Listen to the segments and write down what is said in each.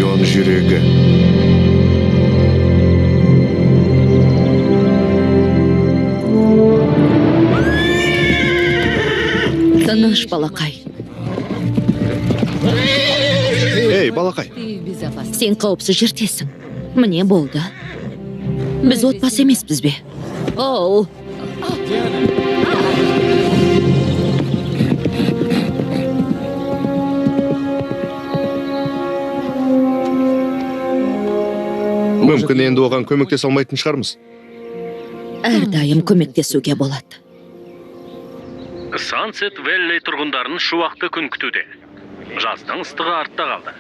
Чемпион жүрегі. Тыныш, балақай. Эй, балақай. Сен қауіпсіз жердесің. Міне болды. Біз отбасы емеспіз бе? Оу. Мүмкін енді оған көмектесе алмайтын шығармыз. Әрдайым көмектесуге болады. Сансет Вэлли тұрғындарын шуақты күн күтуде. Жаздың ыстығы артта қалды.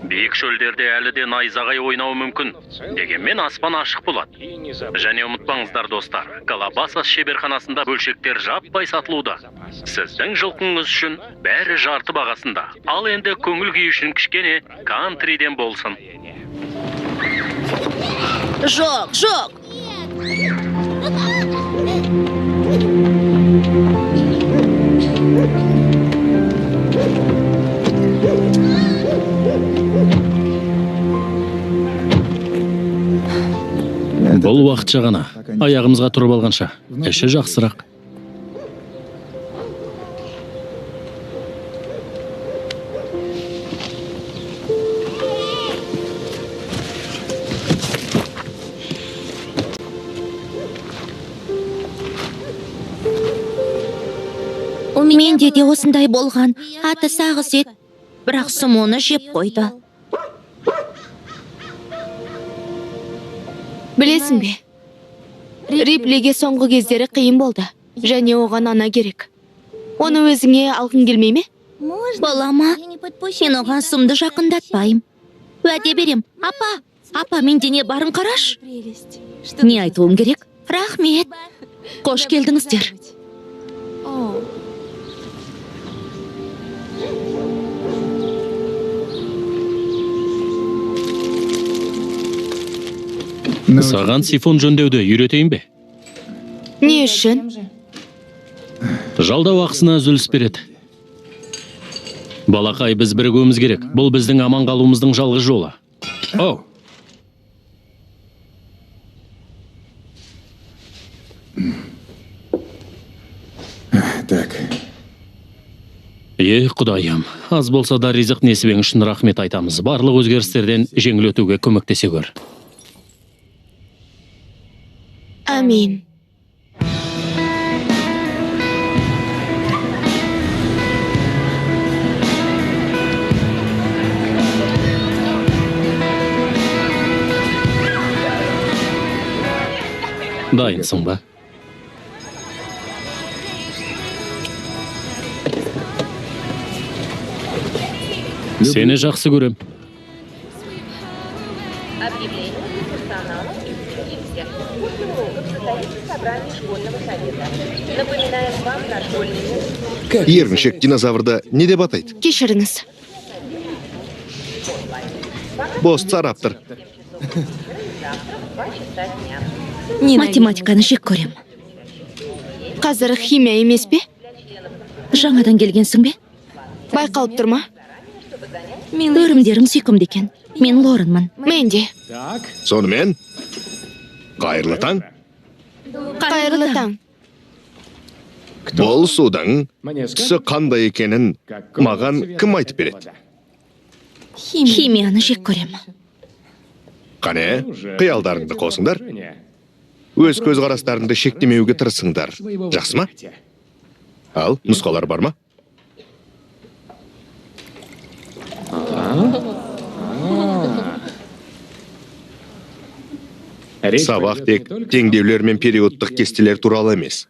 Биік шөлдерде әлі де найзағай ойнауы мүмкін. Дегенмен аспан ашық болады. Және ұмытпаңыздар достар, Калабасас шеберханасында бөлшектер жаппай сатылуда. Сіздің жылқыңыз үшін бәрі жарты бағасында. Ал енді көңіл күй үшін кішкене кантриден болсын. Жоқ, жоқ. Бұл уақытша ғана. Аяғымызға тұрып алғанша. Іші жақсырақ. Менде де осындай болған. Аты сағыз ет. Бірақ сұм оны жеп қойды. Білесің бе? Риплиге соңғы кездері қиын болды. Және оған ана керек. Оны өзіңе алғың келмей ме? Бола ма? Мен оған сұмды жақындатпайым. Уәде берем. Апа, менде не барын қараш. Не айтуым керек? Рахмет. Қош келдіңіздер. Саған сифон жөндеуді үйретейін бе? Не үшін? Жалдау ақысына үзіліс береді. Балақай, біз бірігуіміз керек. Бұл біздің аман қалуымыздың жалғыз жолы. Оу. Так. Құдайым, аз болса да ризық несібең үшін рахмет айтамыз. Барлық өзгерістерден жеңіл өтуге көмектесе көр. Амин. Дайынсың ба? Сені жақсы көрем. Еріншек динозаврды не деп атайды? Кешіріңіз. Бос цараптыр. Математиканы жек көрем. Қазір химия емес пе? Жаңадан келгенсің бе? Байқалып тұрма? Өрімдерің сүйкімді екен. Мен Лоренмін. Мен де. Сонымен, қайырлы таң. Қайырлы таң. Бұл судың түсі қандай екенін маған кім айтып береді? Химияны жек көрем. Қане, қиялдарыңды қосыңдар. Өз көзқарастарыңды шектемеуге тырысыңдар. Жақсы ма? Ал, нұсқалар бар ма? Сабақ тек теңдеулер мен периодтық кестелер туралы емес.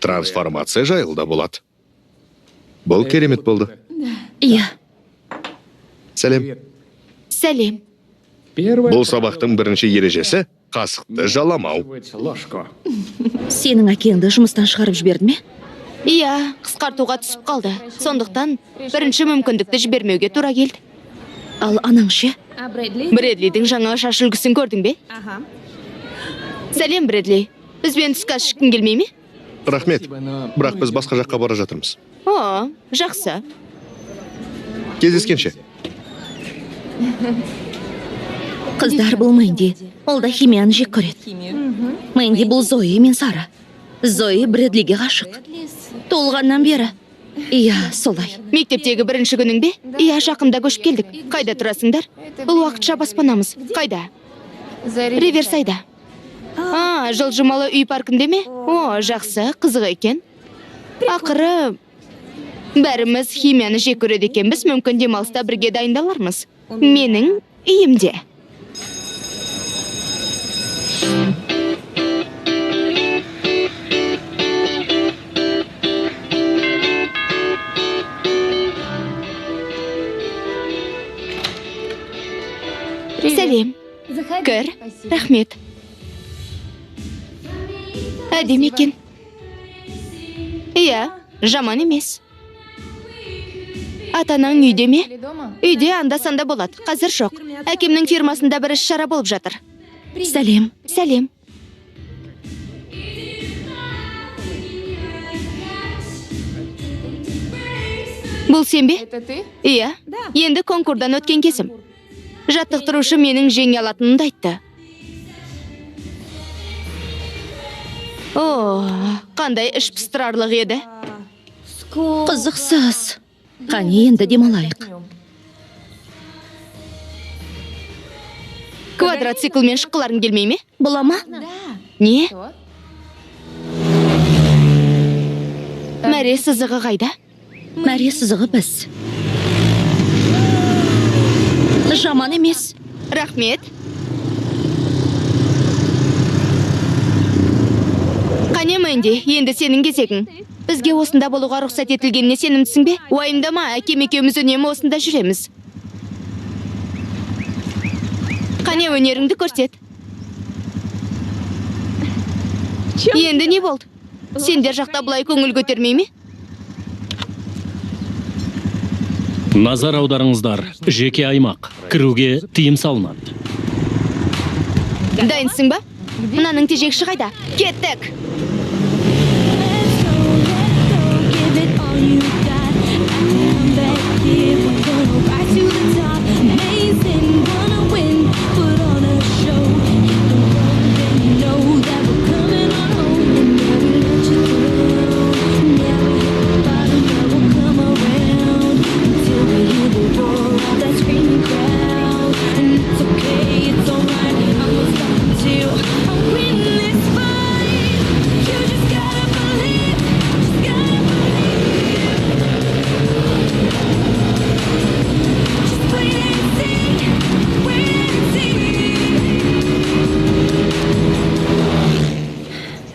Трансформация жайлы болады. Бұл керемет болды. Иә. Сәлем. Сәлем. Бұл сабақтың бірінші ережесі қасықты жаламау. Сенің әкеңді жұмыстан шығарып жіберді ме? Иә, қысқартуға түсіп қалды. Сондықтан бірінші мүмкіндікті жібермеуге тура келді. Ал анаң ше? Брэдлидің жаңа шаш үлгісін көрдің бе? Сәлем, Брэдли. Бізбен түскі ас ішкің келмей ме? Рахмет. Бірақ біз басқа жаққа бара жатырмыз. О, жақсы. Кездескенше. Қыздар бұл Мэнди. Ол да химияны жек көреді. Мэнди бұл Зои мен Сара. Зои Брэдлиге ғашық. Толғаннан бері. Иә, солай. Мектептегі бірінші күнің бе? Иә, жақында көшіп келдік. Қайда тұрасыңдар? Бұл уақытша баспанамыз. Қайда? Риверсайда. Жылжымалы үй паркінде ме? О, жақсы, қызық екен. Ақыры бәріміз химияны жек көреді екенбіз, мүмкін демалыста бірге дайындалармыз. Менің үйімде. Сәлем. Кір. Рахмет. Әдемі екен. Иә, жаман емес. Атаның үйде ме? Үйде анда-санда болады. Қазір жоқ. Әкемнің фирмасында бір іс-шара болып жатыр. Сәлем. Сәлем. Бұл сен бе? Иә. Енді конкурдан өткен кезім. Жаттықтырушы менің жеңе алатынымды айтты. О, қандай іш пыстырарлық еді. Қызықсыз. Қане енді демалайық. Квадроциклмен шыққыларың келмей ме? Бола ма? Не? Мәре сызығы қайда? Мәре сызығы біз. Жаман емес. Рахмет. Қане Мэнди, енді сенің кезегің. Бізге осында болуға рұқсат етілгеніне сенімдісің бе? Уайымдама, әкем екеуміз үнемі осында жүреміз. Қане өнеріңді көрсет. Енді не болды? Сендер жақта бұлай көңіл көтермей ме? Назар аударыңыздар, жеке аймақ. Кіруге тыйым салынады. Дайынсың ба? Мынаның тежекші қайда? Кеттік!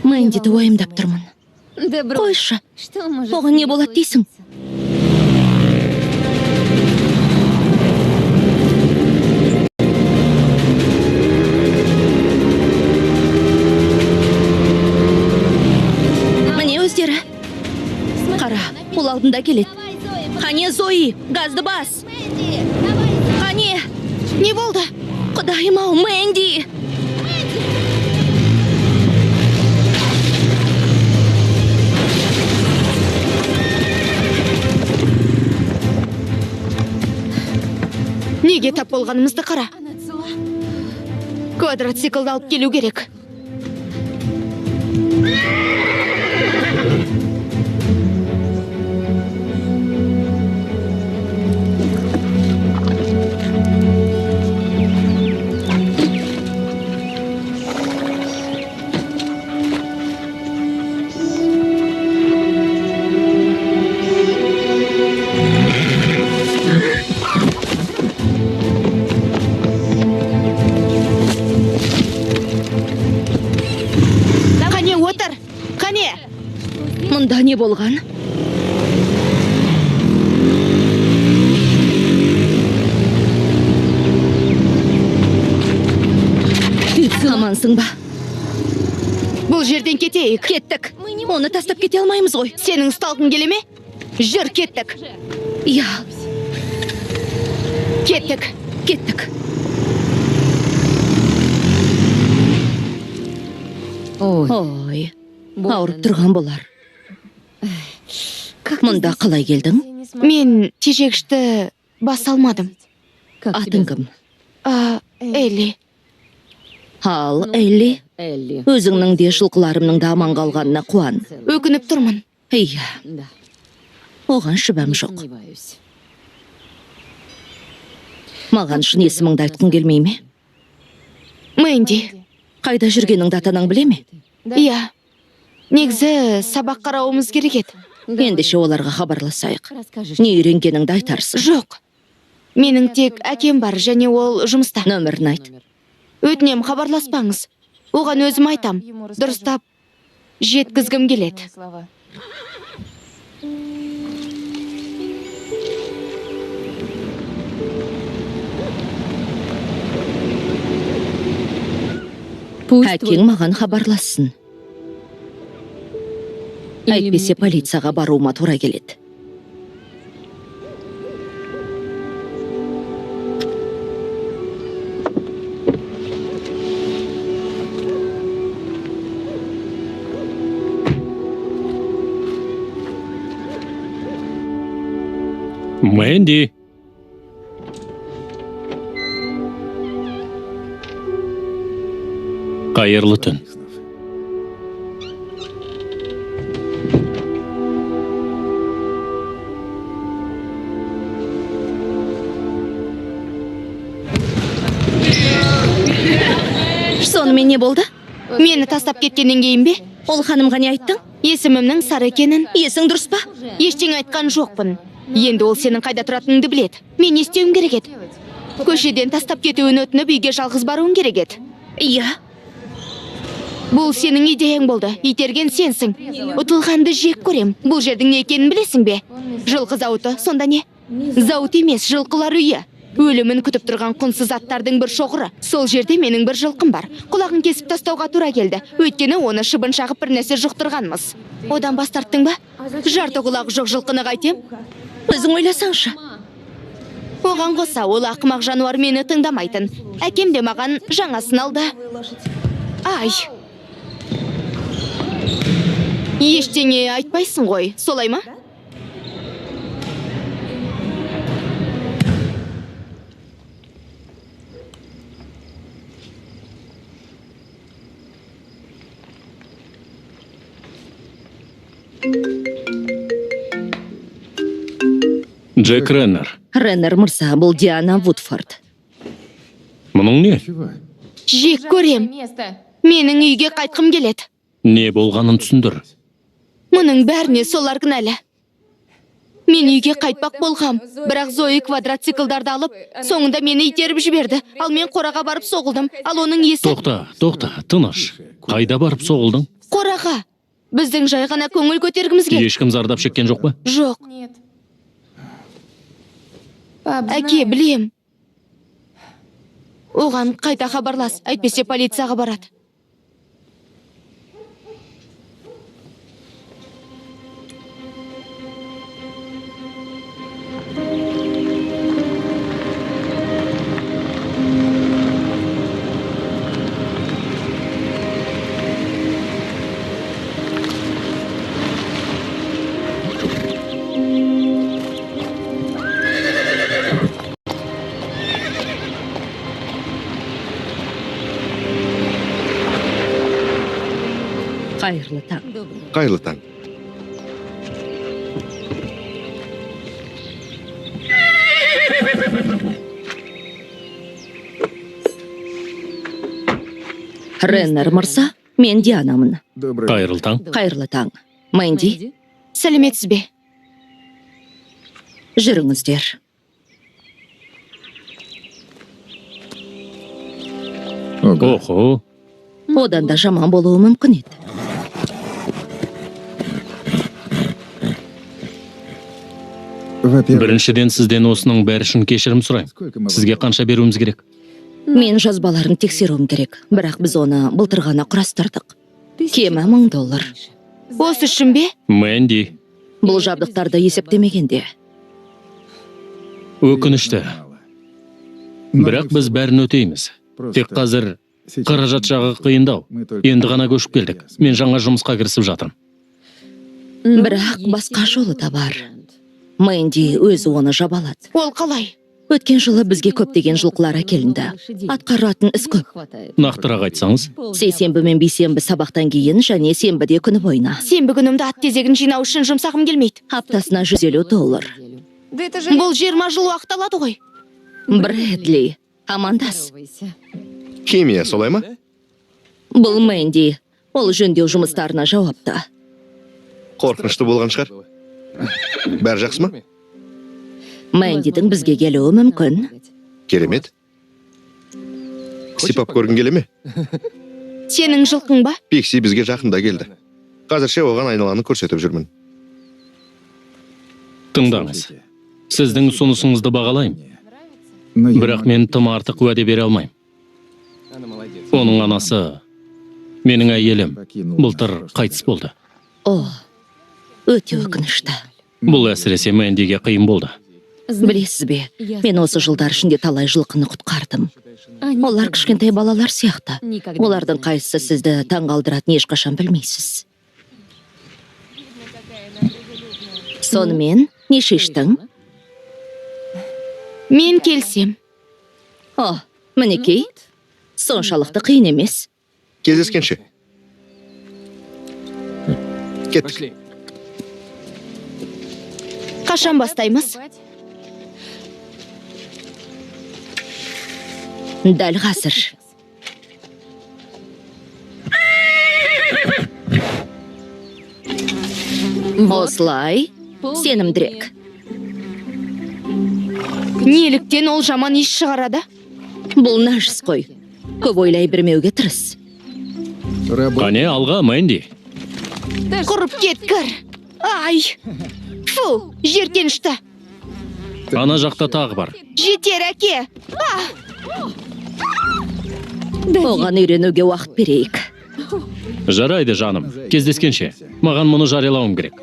Мэнди уайымдап тұрмын. Қойшы, оған не болады дейсің? Міне өздері. Қара, ол алдында келеді. Қане Зои, газды бас. Қане, Не болды? құдайым ау, Мэнди. Неге тап болғанымызды қара. Квадроциклды алып келу керек. Қане, отыр! Қане! Мұнда не болған? Амансың ба? Бұл жерден кетейік. Кеттік. Оны тастап кете алмаймыз ғой. Сенің ұсталғың келе ме? Жүр, кеттік. Иә, Кеттік. кеттік. Ой, ауырып тұрған болар. Мұнда қалай келдің? Мен тежегішті баса алмадым. Атың кім? Элли. Ал, Элли, өзіңнің де жылқыларымның да аман қалғанына қуан. Өкініп тұрмын. Иә, оған шүбәм жоқ. Маған шын есіміңді айтқың келмей ме? Мэнди. Қайда жүргеніңді атаның біле ме? Иә. Негізі сабақ қарауымыз керек еді. Ендеше оларға хабарласайық. Не үйренгеніңді айтарсың. Жоқ. Менің тек әкем бар және ол жұмыста. Нөмірін айт. Өтінем, хабарласпаңыз. Оған өзім айтам. Дұрыстап жеткізгім келеді. Әкең маған хабарлассын. Әйтпесе полицияға баруыма тура келеді. Мэнди. Қайырлы түн. Сонымен не болды? Мені тастап кеткеннен кейін бе? Ол ханымға не айттың? Есімімнің Сара екенін. Есің дұрыс па? Ештеңе айтқан жоқпын. Енді ол сенің қайда тұратыныңды біледі. Мен не істеуім керек еді? Көшеден тастап кетуін өтініп үйге жалғыз баруың керек еді. Иә. Бұл сенің идеяң болды. Итерген сенсің. Ұтылғанды жек көрем. Бұл жердің не екенін білесің бе? Жылқы зауыты, сонда не? Зауыт емес, жылқылар үйі. Өлімін күтіп тұрған құнсыз аттардың бір шоғыры. Сол жерде менің бір жылқым бар. Құлағын кесіп тастауға тура келді. Өйткені оны шыбын шағып бір нәрсе жұқтырғанмыз. Одан бас тарттың ба? Жарты құлағы жоқ жылқыны қайтем? Өзің ойласаңшы. Оған қоса ол ақымақ жануар мені тыңдамайтын. Әкем де маған жаңасын алды. Ай! Ештеңе айтпайсың ғой, солай ма? Джек Реннер. Реннер мырза, бұл Диана Вудфорд. Мұның не? Жек көрем. Менің үйге қайтқым келеді. Не болғанын түсіндір. Мұның бәріне солар кінәлі. Мен үйге қайтпақ болғам, бірақ Зои квадроциклдарды алып, соңында мені итеріп жіберді. Ал мен қораға барып соғылдым, ал оның есі... Тоқта, тыныш. Қайда барып соғылдың? Қораға. Біздің жай ғана көңіл көтергіміз келді. Ешкім зардап шеккен жоқ па? Жоқ. Әке, білем. Оған қайта хабарлас, әйтпесе полицияға барады. Қайырлы таң. Қайырлы таң. Реннер мырза, мен Дианамын. Қайырлы таң. Қайырлы таң. Мэнди, Сәлеметсіз бе? жүріңіздер. Охо. Одан да жаман болуы мүмкін еді. Біріншіден сізден осының бәрі үшін кешірім сұрайым. Сізге қанша беруіміз керек? Мен жазбаларын тексеруім керек, бірақ біз оны былтыр ғана құрастырдық. Кемі $1000. Осы үшін бе? Мэнди. Бұл жабдықтарды есептемегенде. Өкінішті. Бірақ біз бәрін өтейміз. Тек қазір қаражат жағы қиындау. Енді ғана көшіп келдік. Мен жаңа жұмысқа кірісіп жатырмын. Бірақ басқа жолы да бар. Мэнди өзі оны жабалады. Ол қалай? Өткен жылы бізге көптеген жылқылар әкелінді. Атқаратын іс көп. Нақтырақ айтсаңыз. Сейсенбі мен бейсенбі сабақтан кейін және сенбіде күні бойына. Сенбі күнімді ат тезегін жинау үшін жұмсағым келмейді. Аптасына $150. Бұл 20 жыл уақыт алады ғой. Брэдли, амандас. Химия солай ма? Бұл Мэнди. Ол жөндеу жұмыстарына жауапты. Қорқынышты болған шығар. Бәрі жақсы ма? Мэндидің бізге келуі мүмкін. Керемет. Сипап көргің келе ме? Сенің жылқың ба? Пикси бізге жақында келді. Қазірше оған айналаны көрсетіп жүрмін. Тыңдаңыз. Сіздің ұсынысыңызды бағалаймын. Бірақ мен тым артық уәде бере алмаймын. Оның анасы, менің әйелім, былтыр қайтыс болды. О, өте өкінішті. Бұл әсіресе Мэндиге қиын болды. Білесіз бе, мен осы жылдар ішінде талай жылқыны құтқардым. Олар кішкентай балалар сияқты. Олардың қайсысы сізді таңғалдыратын ешқашан білмейсіз. Сонымен, не шештің? Мен келсем. О, мінекей, соншалықты қиын емес. Кездескенше. Кеттік. Қашан бастаймыз? Дәл қазір. Осылай, сенімдірек. Неліктен ол жаман еш шығарады? Бұл нәжіс қой. Көп ойлай бермеуге тырыс. Қане алға, Мэнди. Құрып кеткір. Ай! Фу, жеркенішті. Ана жақта тағы бар. Жетер әке. Оған үйренуге уақыт берейік. Жарайды, жаным. Кездескенше. Маған мұны жариялауым керек.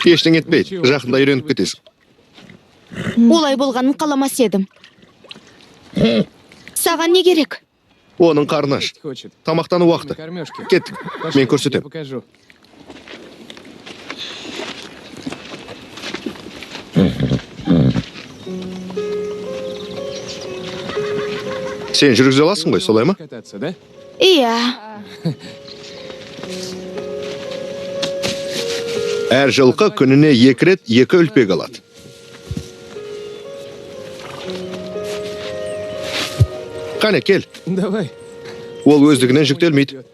Ештеңе етпейді. Жақында үйреніп кетесің. Олай болғанын қаламас едім. Саған не керек? Оның қарны аш. Тамақтану уақыты. Кеттік. Мен көрсетем. Сен жүргізе аласың ғой, солай ма? Иә. Әр жылқы күніне 2 рет 2 үлпек алады. Қане, кел. Ол өздігінен жүктелмейді.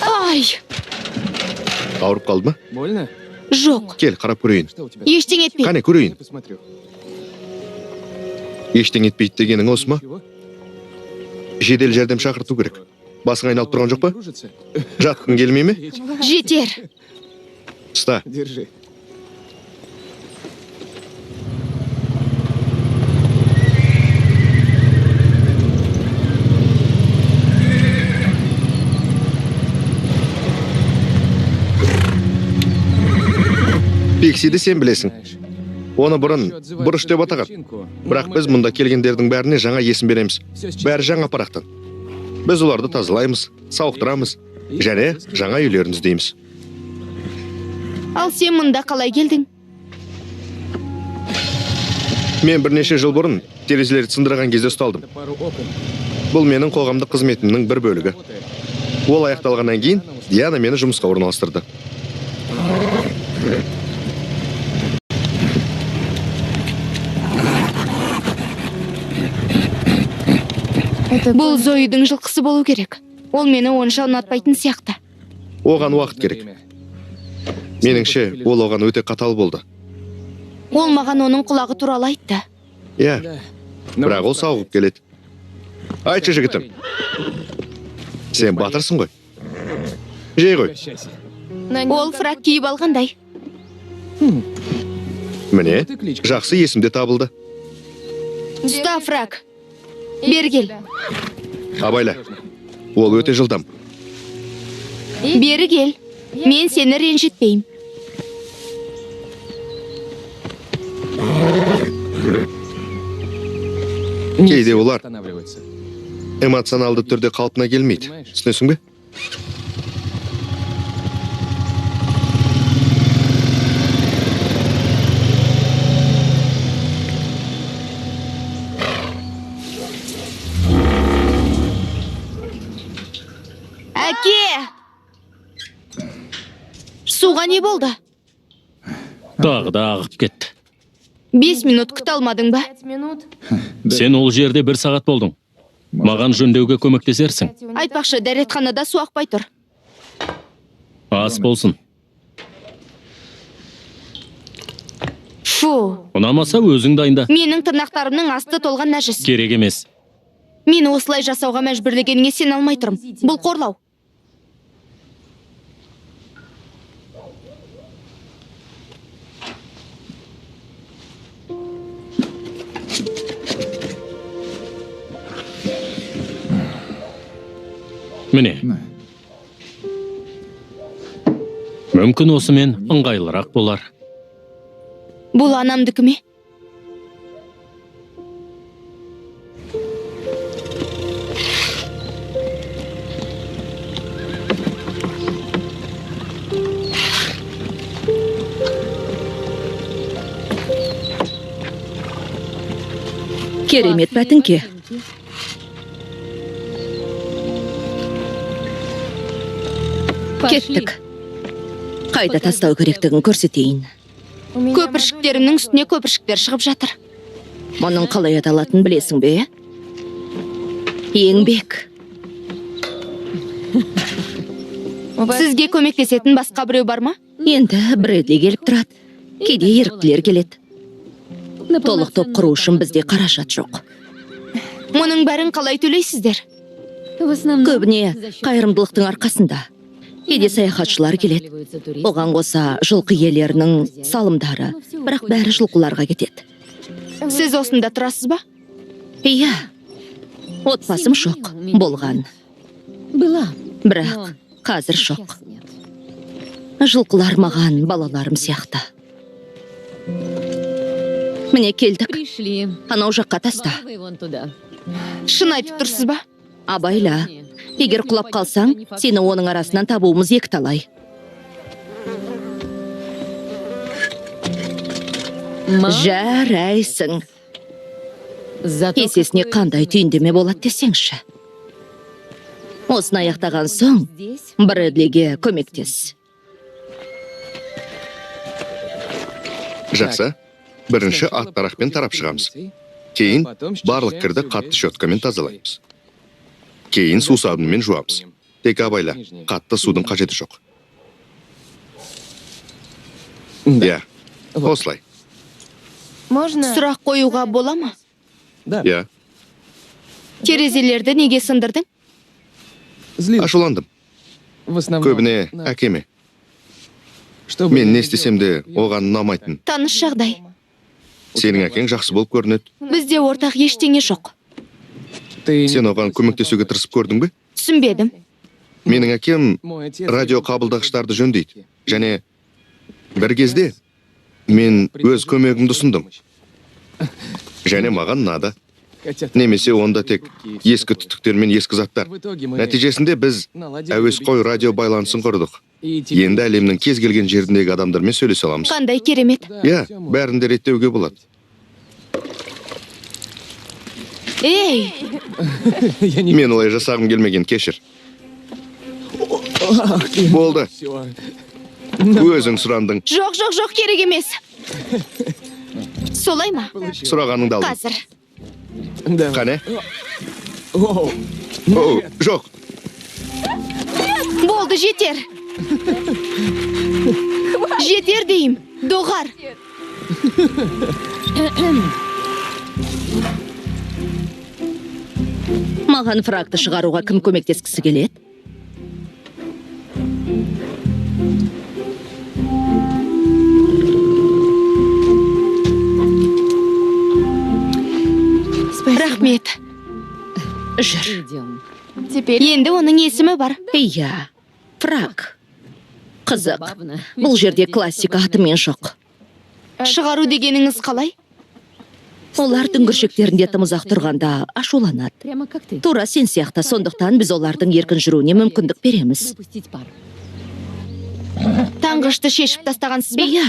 Ай! Ауырып қалды ма? Жоқ. Кел, қарап көрейін. Ештеңе етпейді. Қане, көрейін. Ештеңе етпейді дегенің осы ма? Жедел жәрдем шақырту керек. Басың айналып тұрған жоқ па? Жатқың келмей ме? Жетер. Ұста. Пиксиді сен білесің. Оны бұрын бұрыш деп атаған. Бірақ біз мұнда келгендердің бәріне жаңа есім береміз. Бәрі жаңа парақтан. Біз оларды тазалаймыз, сауықтырамыз, және жаңа үйлерін іздейміз. Ал сен мұнда қалай келдің? Мен бірнеше жыл бұрын терезелерді сындырған кезде ұсталдым. Бұл менің қоғамдық қызметімнің бір бөлігі. Ол аяқталғаннан кейін Диана мені жұмысқа орналастырды. Бұл Зоидің жылқысы болу керек. Ол мені онша ұнатпайтын сияқты. Оған уақыт керек. Меніңше, ол оған өте қатал болды. Ол маған оның құлағы туралы айтты. Иә, бірақ ол сауығып келеді. Айтшы, жігітім. Сен батырсың ғой. Жей ғой. Ол фрак киіп алғандай. Міне, жақсы есімде табылды. Ұста фрак. Бері кел. Абайла, ол өте жылдам. Бері кел. Мен сені ренжітпеймін. кейде олар эмоционалды түрде қалпына келмейді. Түсінесің бе? Әке! Суға не болды? Тағы да ағып кетті. 5 минут күте алмадың ба? Сен ол жерде 1 сағат болдың. Маған жөндеуге көмектесерсің. Айтпақшы, дәретханада су ақпай тұр. Ас болсын. Фу, Ұнамаса өзің дайында. менің тырнақтарымның асты толған нәжіс. Керек емес. Мені осылай жасауға мәжбүрлегеніңе сен алмай тұрмын. Бұл қорлау. Міне. Мүмкін осымен ыңғайлырақ болар. Бұл анамдікі ме? Керемет бәтіңке. Кеттік. Қайда тастау керектігін көрсетейін. Көпіршіктерімнің үстіне көпіршіктер шығып жатыр. Мұның қалай аталатынын білесің бе? Еңбек. Сізге көмектесетін басқа біреу бар ма? Енді Брэдли келіп тұрады. Кейде еріктілер келеді. Толық топ құру үшін бізде қаражат жоқ. Мұның бәрін қалай төлейсіздер? Көбіне қайырымдылықтың арқасында. Кейде саяхатшылар келеді. Оған қоса жылқы иелерінің салымдары, бірақ бәрі жылқыларға кетеді. Сіз осында тұрасыз ба? Иә, отбасым жоқ болған. Бірақ қазір жоқ. Жылқылар маған балаларым сияқты. Міне келдік. Анау жаққа таста. Шын айтып тұрсыз ба? Абайла, егер құлап қалсаң, сені оның арасынан табуымыз екіталай. Жарайсың. Есесіне қандай түйіндеме болады десеңші. Осыны аяқтаған соң, Брэдлиге көмектес. Жақсы. Бірінші аттарақпен тарап шығамыз. Кейін барлық кірді қатты щеткамен тазалаймыз. Кейін су сабынымен жуамыз. Тек абайла, қатты судың қажеті жоқ. Иә, осылай. Сұрақ қоюға бола ма? Иә, Терезелерді неге сындырдың? ашуландым. Көбіне әкеме. Мен не істесем де оған ұнамайтын. Таныш жағдай. Сенің әкең жақсы болып көрінеді. Бізде ортақ ештеңе жоқ. Сен оған көмектесуге тырысып көрдің бе? Түсінбедім. Менің әкем радио қабылдағыштарды жөндейді. Және бір кезде мен өз көмегімді ұсындым. Және маған ұнады. Немесе онда тек ескі түтіктер мен ескі заттар. Нәтижесінде біз әуесқой радио байланысын құрдық. Енді әлемнің кез келген жеріндегі адамдармен сөйлесе аламыз. Қандай керемет. Иә, бәрін де реттеуге болады. Ей, Мен олай жасағым келмеген, кешір. Болды. Өзің сұрандың. жоқ, керек емес. Солай ма? Сұрағаныңды алдым. Қазір. Қане? Жоқ. Болды, жетер. Жетер дейім. Доғар. Маған фракты шығаруға кім көмектескісі келеді? Рахмет. Жүр. Енді оның есімі бар. Иә, фрак. Қызық. Бұл жерде классика атымен жоқ. Шығару дегеніңіз қалай? Олар дүңгіршектерінде тым ұзақ тұрғанда ашуланады. Тура сен сияқты, сондықтан біз олардың еркін жүруіне мүмкіндік береміз. Таңғышты шешіп тастағансыз ба? Иә,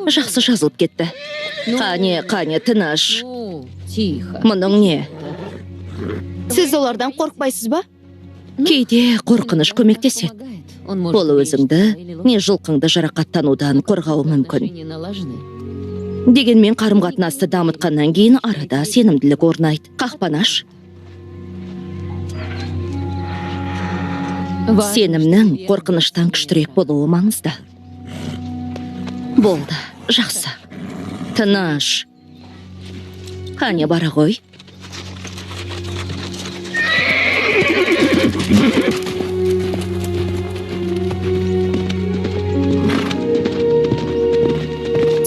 жақсы жазылып кетті. Қане, тыныш. Мұның не? Сіз олардан қорықпайсыз ба? Кейде қорқыныш көмектеседі. Ол өзіңді, не жылқыңды жарақаттанудан қорғауы мүмкін. Дегенмен қарым-қатынасты дамытқаннан кейін арада сенімділік орнайды. Қақпанаш. Сенімнің қорқыныштан күштірек болуы маңызды. Болды, жақсы. Тыныш. Қане бара ғой.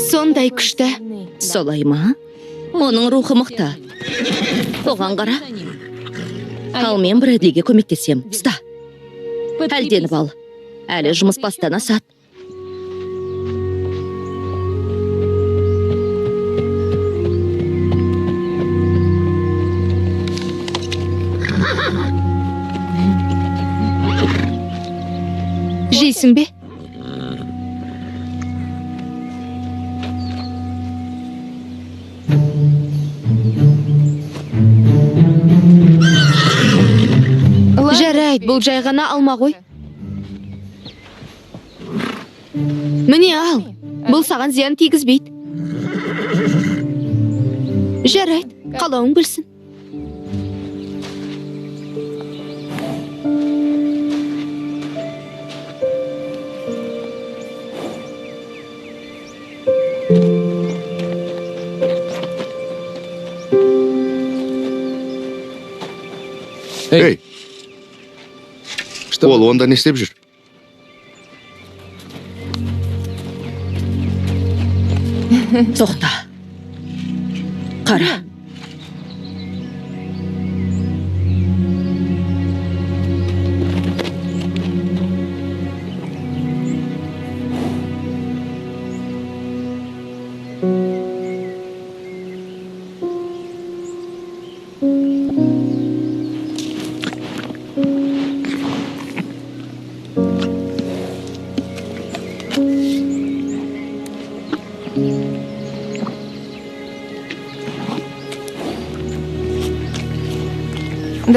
Сондай күшті. Солай ма? Оның рухы мықты. Оған қара. Ал мен Брэдлиге көмектесем. Ұста. Әлденіп ал. Әлі жұмыс бастан асады. Жейсің бе? Жарайды, бұл жай ғана алма ғой. Міне ал, бұл саған зиян тигізбейді. Жарайды, қалауың білсін. Ей, ол онда не істеп жүр? Тоқта. Қара.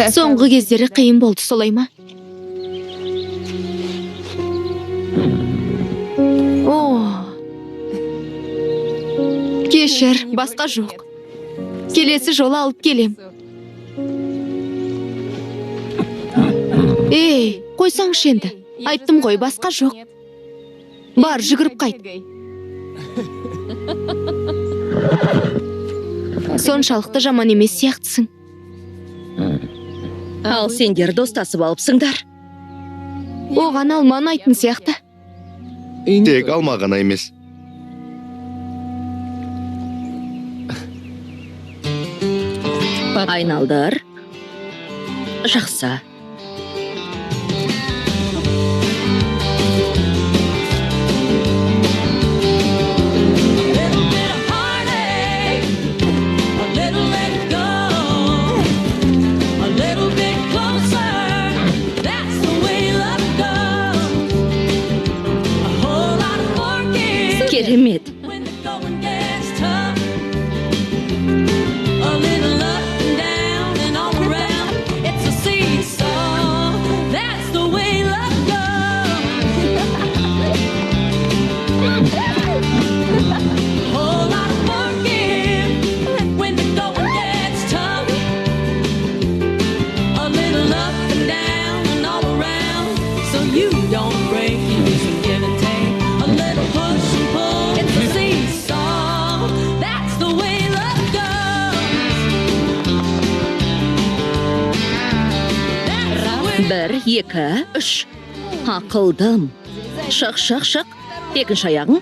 Соңғы кездері қиын болды, солай ма? Кешір, басқа жоқ. Келесі жолы алып келем. Ей, қойсаңшы енді. Айттым ғой, басқа жоқ. Бар, жүгіріп қайт. Соншалықты жаман емес сияқтысың. Ал сендер достасып алыпсыңдар. Оған алманы айтын сияқты. Тек алма ғана емес. Айналдар. Жақсы. Керемет. Бір, екі, үш. Ақылдым. Шық. Екінші аяғың.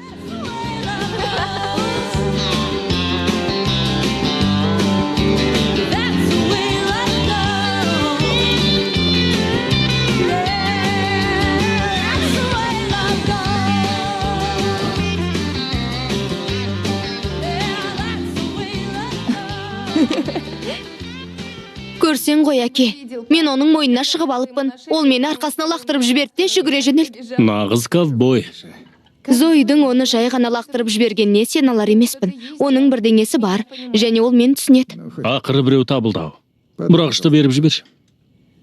көрсең ғой, әке. Мен оның мойнына шығып алыппын. Ол мені арқасына лақтырып жіберді де жүгіре жөнелді. Нағыз ковбой. Зоидың оны жай ғана лақтырып жібергеніне сен алар емеспін. Оның бірдеңесі бар, және ол мені түсінеді. Ақыры біреу табылды. Бұрағышты беріп жібер.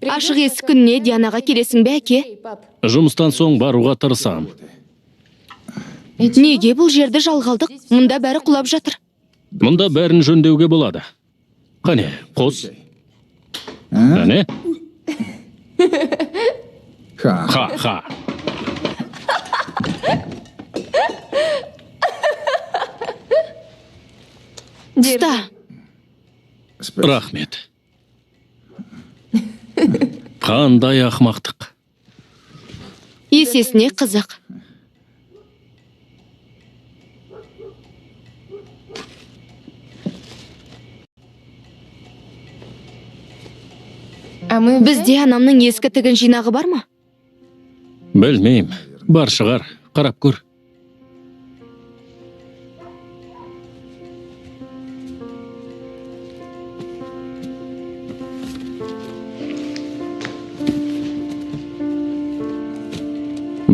Ашық есік күніне Дианаға келесің бе, әке? Жұмыстан соң баруға тырысам. Неге бұл жерді жалғалдық? Мұнда бәрі құлап жатыр. Мұнда бәрін жөндеуге болады. Қане, қос. Әне? Ха. Ұста. Рахмет. Қандай ақмақтық. Есесіне қызық. Бізде анамның ескі тігін жинағы бар ма? Білмейм. Бар шығар. Қарап көр.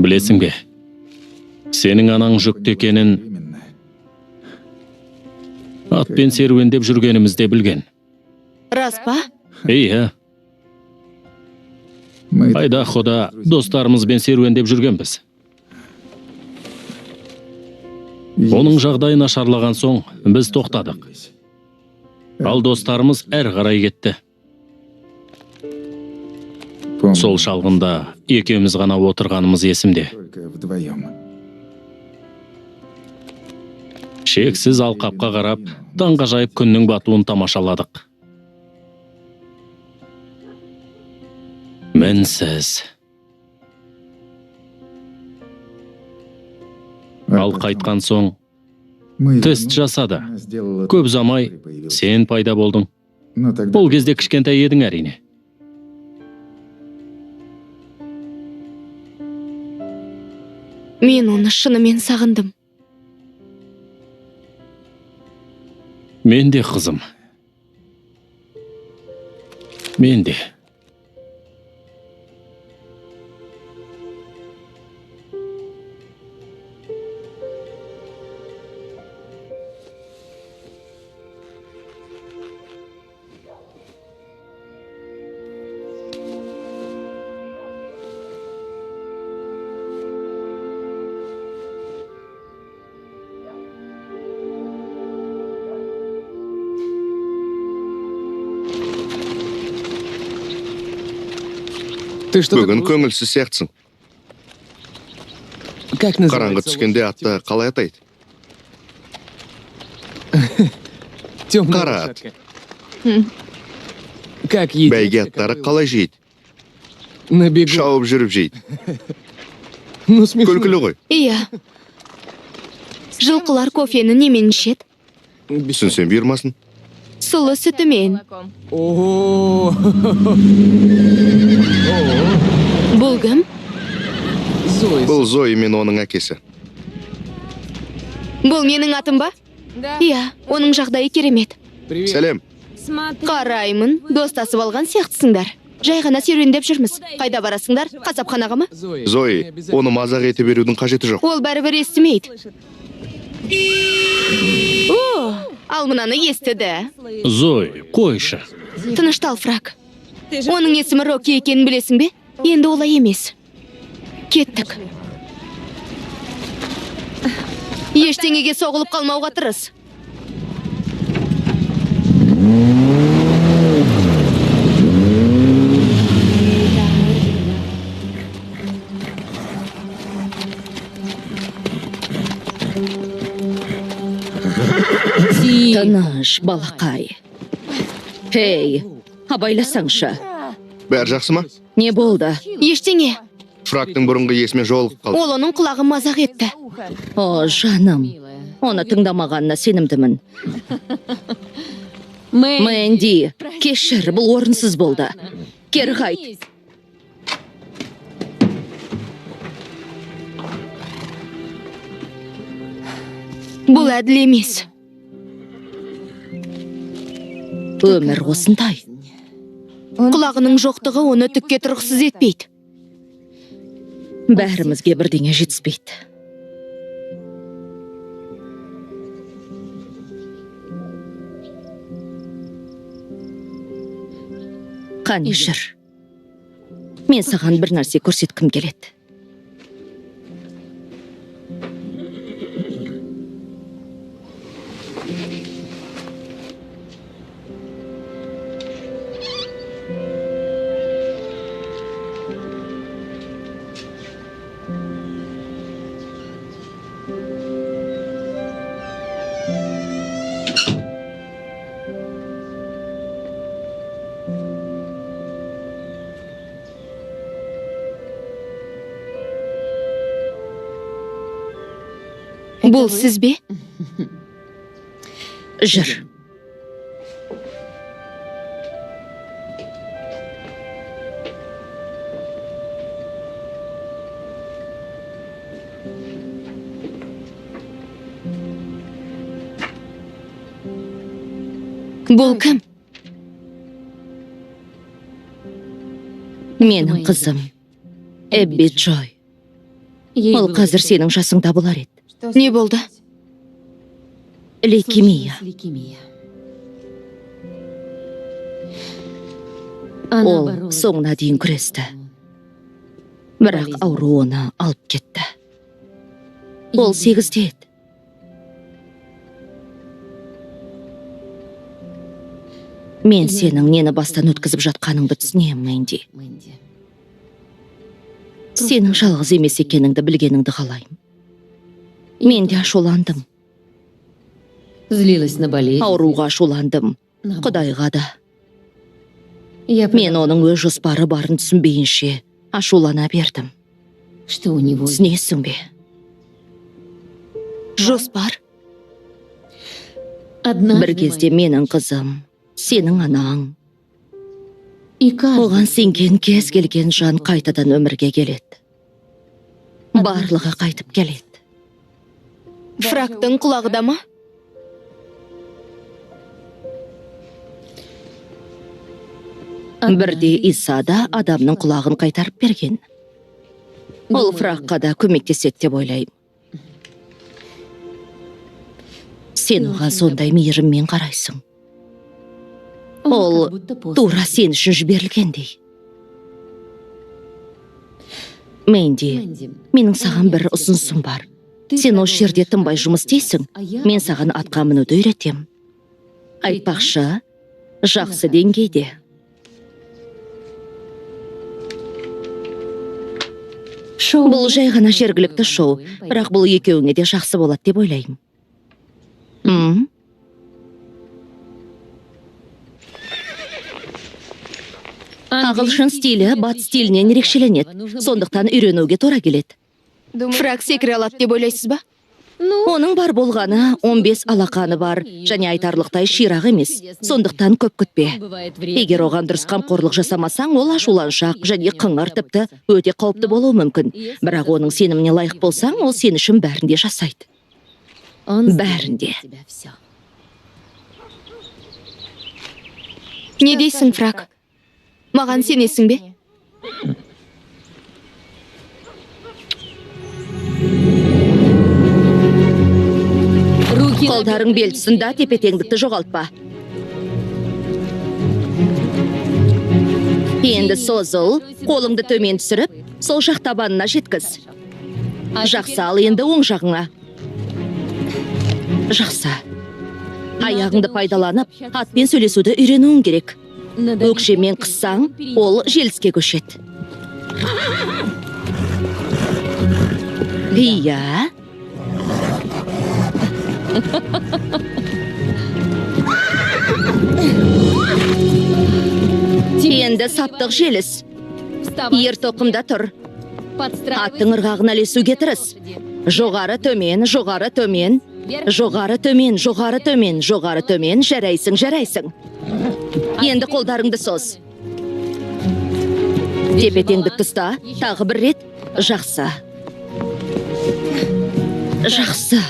Білесің бе? Сенің анаң жүкті екенін атпен серуендеп жүргенімізде білген. Рас па? Иә. Айдахода достарымызбен серуендеп жүргенбіз. Оның жағдайы нашарлаған соң біз тоқтадық. Ал достарымыз әр қарай кетті. Сол шалғында екеуміз ғана отырғанымыз есімде. Шексіз алқапқа қарап, таңғажайып күннің батуын тамашаладық. Мінсіз. Ал қайтқан соң тест жасады. Көп замай сен пайда болдың. Бұл кезде кішкентай едің әрине. Мен оны шынымен сағындым. Мен де, қызым. Мен де. Бүгін көңілсіз сияқтысың. Қараңғы түскенде атты қалай атайды? Қара ат. Бәйге аттары қалай жейді? Шауып жүріп жейді. Күлкілі ғой. Иә. Жылқылар кофені немен ішеді? Түсінсен бұйырмасын. Сұлы сүтімен. Бұл кім? Бұл Зои мен оның әкесі. Бұл менің атым ба? Иә, оның жағдайы керемет. Сәлем. Қараймын, достасып алған сияқтысыңдар. Жай ғана серуендеп жүрміз. Қайда барасыңдар? Қасапханаға ма? Зои, оны мазақ ете берудің қажеті жоқ. Ол бәрібір естімейді. Ал мынаны естіді. Зой, қойшы. Тыныштал, Фрак. Оның есімі Рокки екенін білесің бе? Енді олай емес. Кеттік. Ештеңеге соғылып қалмауға тырыс. Тыныш, балақай. Хей, абайласаңшы. Бәрі жақсы ма? Не болды? Ештеңе. Фрактың бұрынғы есіме жолығып қалды. Ол оның құлағын мазақ етті. О, жаным. Оны тыңдамағанына сенімдімін. Мэнди, кешір, бұл орынсыз болды. Кері қайт. Бұл әділ емес. Өмір осындай. Құлағының жоқтығы оны түкке тұрғысыз етпейді. Бәрімізге бірдеңе жетіспейді. Қане жүр. Мен саған бір нәрсе көрсеткім келеді. Бұл сіз бе? Жүр. Бұл кім? Менің қызым, Эбби Джой. Ол қазір сенің жасыңда болар еді. Не болды? Лейкемия. Ол соңына дейін күресті. Бірақ ауру оны алып кетті. Ол 8-те еді. Мен сенің нені бастан өткізіп жатқаныңды түсінемін, Мэнди. Сенің жалғыз емес екеніңді білгеніңді қалаймын. Мен де ашуландым. Ауруға ашуландым. Құдайға да. Мен оның өз жоспары барын түсінбейінше ашулана бердім. Түсінесің бе? Жоспар? Бір кезде менің қызым, сенің анаң. Оған сенген кез келген жан қайтадан өмірге келеді. Барлығы қайтып келеді. Фрактың құлағыда ма? Бірде Иса да адамның құлағын қайтарып берген. Ол фраққа да көмектеседі деп ойлаймын. Сен оған сондай мейіріммен қарайсың. Ол тура сен үшін жіберілгендей. Мэнди, менің саған бір ұсынысым бар. Сен осы жерде тынбай жұмыс істейсің, мен саған атқа мінуді үйретем. Айтпақшы, жақсы деңгейде. Бұл жай ғана жергілікті шоу, бірақ бұл екеуіңе де жақсы болады деп ойлаймын. Ағылшын стилі батыс стилінен ерекшеленеді, сондықтан үйренуге тура келеді. Фрак секіре алады деп ойлайсыз ба? Оның бар болғаны 15 алақаны бар, және айтарлықтай ширақ емес, сондықтан көп күтпе. Егер оған дұрыс қамқорлық жасамасаң, ол ашуланшақ және қыңыр, тіпті өте қауіпті болуы мүмкін. Бірақ оның сеніміне лайық болсаң, ол сен үшін бәрінде жасайды. Бәрінде. Не дейсің, Фрак? Маған сенесің бе? Қолдарың бел тұсында тепе-теңдікті жоғалтпа. Енді созыл, қолыңды төмен түсіріп, сол жақ табанына жеткіз. Жақсы, ал енді оң жағыңа. Жақсы. Аяғыңды пайдаланып, атпен сөйлесуді үйренуің керек. Өкшемен қыссаң, ол желіске көшеді. Иә. Енді саптық желіс. Ер тоқымда тұр. Аттың ырғағына ілесуге тырыс. Жоғары төмен, жоғары төмен. Жоғары төмен, жоғары төмен, жоғары төмен. Жарайсың, жарайсың. Енді қолдарыңды соз. Тепе-теңдікті ұста. Тағы бір рет. Жақсы. Жақсы.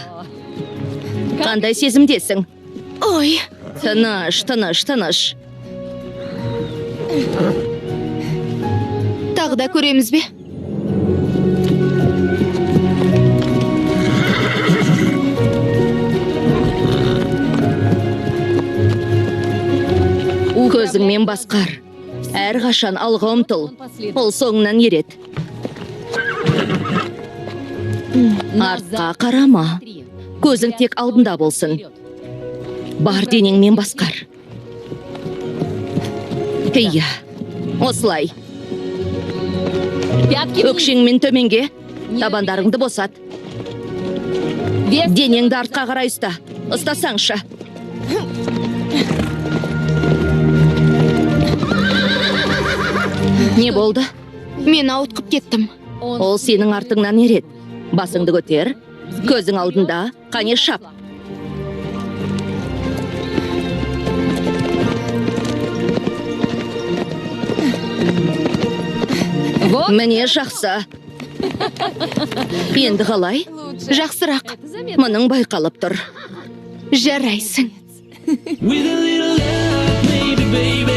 Қандай сезімдесің? Ой! Тыныш, тыныш, тыныш. Тағы да көреміз бе? Көзіңмен басқар. Әрқашан алға ұмтыл. Ол соңынан ереді. Артқа қарама. Көзің тек алдында болсын. Бар денеңмен басқар. Иә, осылай. Өкшеңмен төменге, табандарыңды босат. Денеңді артқа қарай ұста. Ұстасаңшы. Не болды? Мен ауытқып кеттім. Ол сенің артыңнан ереді. Басыңды көтер, көзің алдында, қане шап. Міне жақсы. Енді қалай? Жақсырақ. Мұның байқалып тұр. Жарайсың. With a little love, maybe, baby,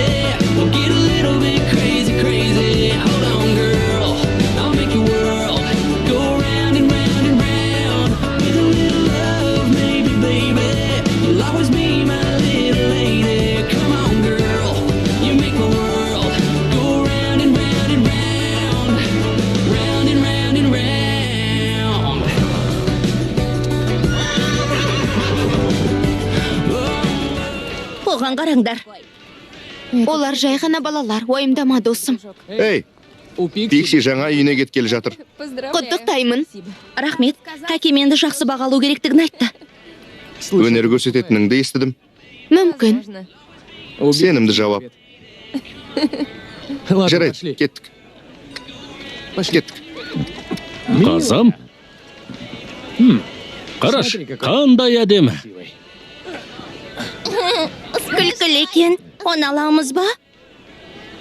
we'll get a little bit crazy, crazy. Hold on, girl, I'll make your world go round and round and round. With a little love, maybe, baby, you'll always be my little lady. Come on, girl, you make my world go round and round and round, round and round and round. Оған қараңдар. Олар жай ғана балалар, ойымдама досым. Ей, Пикси жаңа үйіне кеткелі жатыр. Құттықтаймын. Рахмет, әкем енді жақсы бағалау керектігін айтты. Өнер көрсететініңді естідім. Мүмкін. Сенімді жауап. Жарайды, кеттік. Кеттік. Қазам? Қараш, қандай әдемі. Күлкілі екен. Оны аламыз ба?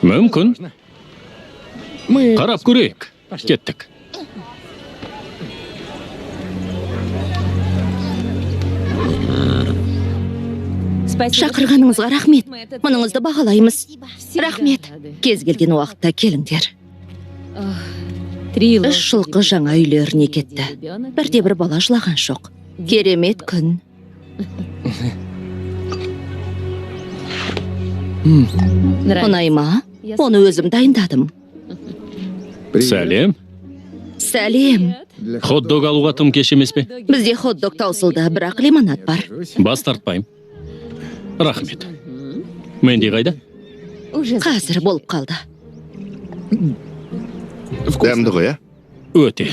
Мүмкін. Қарап көрейік. Кеттік. Шақырғаныңызға рахмет. Мұныңызды бағалаймыз. Рахмет. Кез келген уақытта келіңдер. 3 жылқы жаңа үйлеріне кетті. Бірде-бір бала жылаған жоқ. Керемет күн. Ұнай ма? Оны өзім дайындадым. Сәлем. Сәлем. Хот-дог алуға тым кеш емес пе? Бізде хот-дог таусылды, бірақ лимонад бар. Бас тартпайым. Рахмет. Менде қайда? Қазір болып қалды. Дәмді ғой, Өте.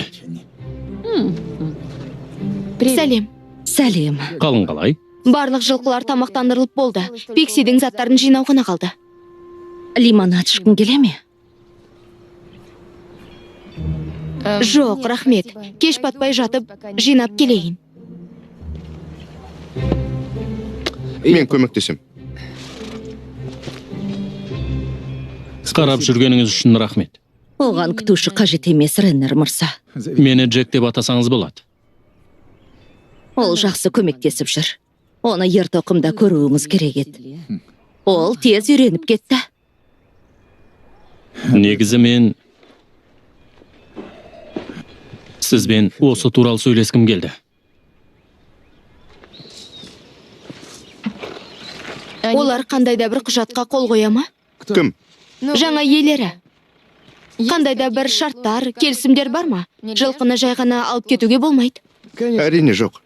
Сәлем. Сәлем. Қалың қалай? Барлық жылқылар тамақтандырылып болды. Пиксидің заттарын жинау ғана қалды. Лимонад ішкің келе ме? Жоқ, рахмет. Кеш батпай жатып, жинап келейін. Мен көмектесем. Қарап жүргеніңіз үшін рахмет. Оған күтуші қажет емес, Реннер мырза. Мені Джек деп атасаңыз болады. Ол жақсы көмектесіп жүр. Оны ертоқымда көруіңіз керек еді. Ол тез үйреніп кетті. Негізі мен сізбен осы туралы сөйлескім келді. Олар қандайда бір құжатқа қол қоя ма? Кім? Жаңа иелері. Қандайда бір шарттар, келісімдер бар ма? Жылқыны жай ғана алып кетуге болмайды. Әрине жоқ.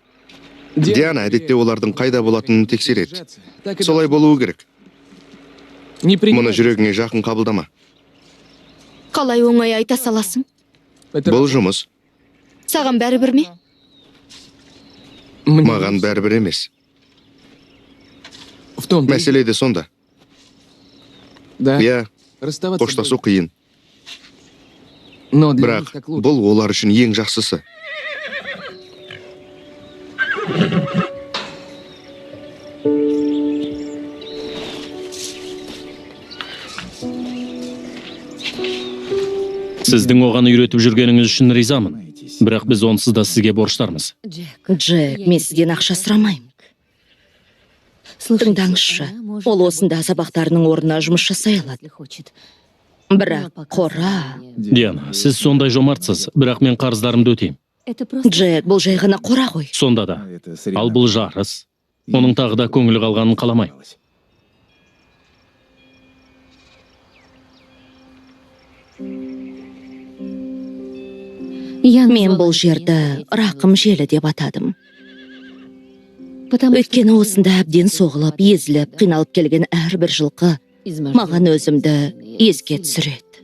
Диана әдетте олардың қайда болатынын тексереді. Солай болуы керек. Мұны жүрегіңе жақын қабылдама. Қалай оңай айта саласың? Бұл жұмыс. Саған бәрібір ме? Маған бәрібір емес. Мәселе де сонда. Иә, қоштасу қиын. Бірақ бұл олар үшін ең жақсысы. Сіздің оған үйретіп жүргеніңіз үшін ризамын. Бірақ біз онсыз да сізге борыштармыз. Джек, мен сізден ақша сұрамаймын. Тыңдаңызшы, ол осында сабақтарының орнына жұмыс жасай алады. Бірақ қора... Диана, сіз сондай жомартсыз, бірақ мен қарыздарымды өтеймін. Джек, бұл жай ғана қора ғой. Сонда да. Ал бұл жарыс. Оның тағы да көңілі қалғанын қаламай. Мен бұл жерді рақым желі деп атадым. Өйткені осында әбден соғылып, езіліп, қиналып келген әрбір жылқы маған өзімді еске түсіреді.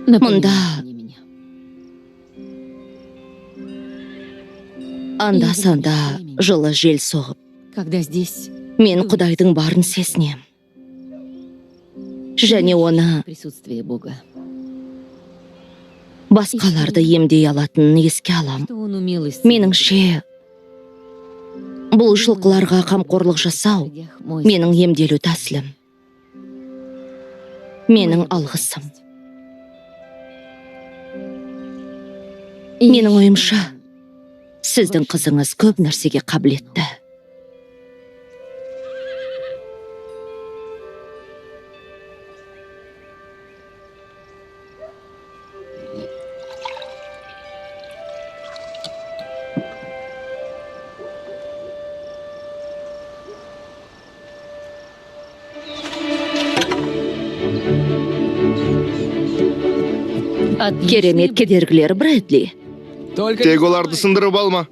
Мұнда анда-санда жылы жел соғып, мен Құдайдың барын сезінем. Және оны басқаларды емдей алатынын еске алам. Меніңше, бұл жылқыларға қамқорлық жасау менің емделу тәсілім. Менің алғысым. Менің ойымша, сіздің қызыңыз көп нәрсеге қабілетті. Керемет кедергілер, Брэдли. Тек оларды сындырып алма.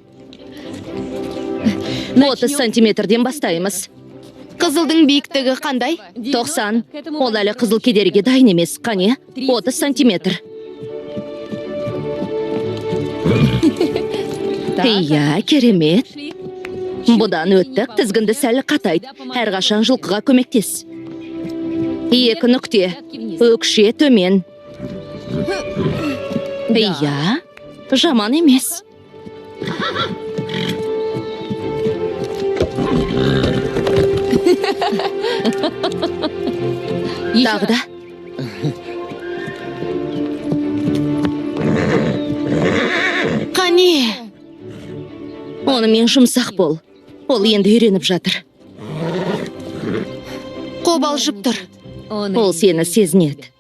30 сантиметрден бастаймыз. Қызылдың биіктігі қандай? 90. Ол әлі қызыл кедерге дайын емес. Қане? 30 сантиметр. Иә, керемет. Бұдан өттік, тізгінді сәл қатайд. Әрқашан жылқыға көмектес. 2 нүкте. Өкше төмен. Иә, жаман емес. Тағы да. Қане? Онымен жұмсақ бол. Ол енді үйреніп жатыр. Қобалжып тұр. Ол сені сезінеді.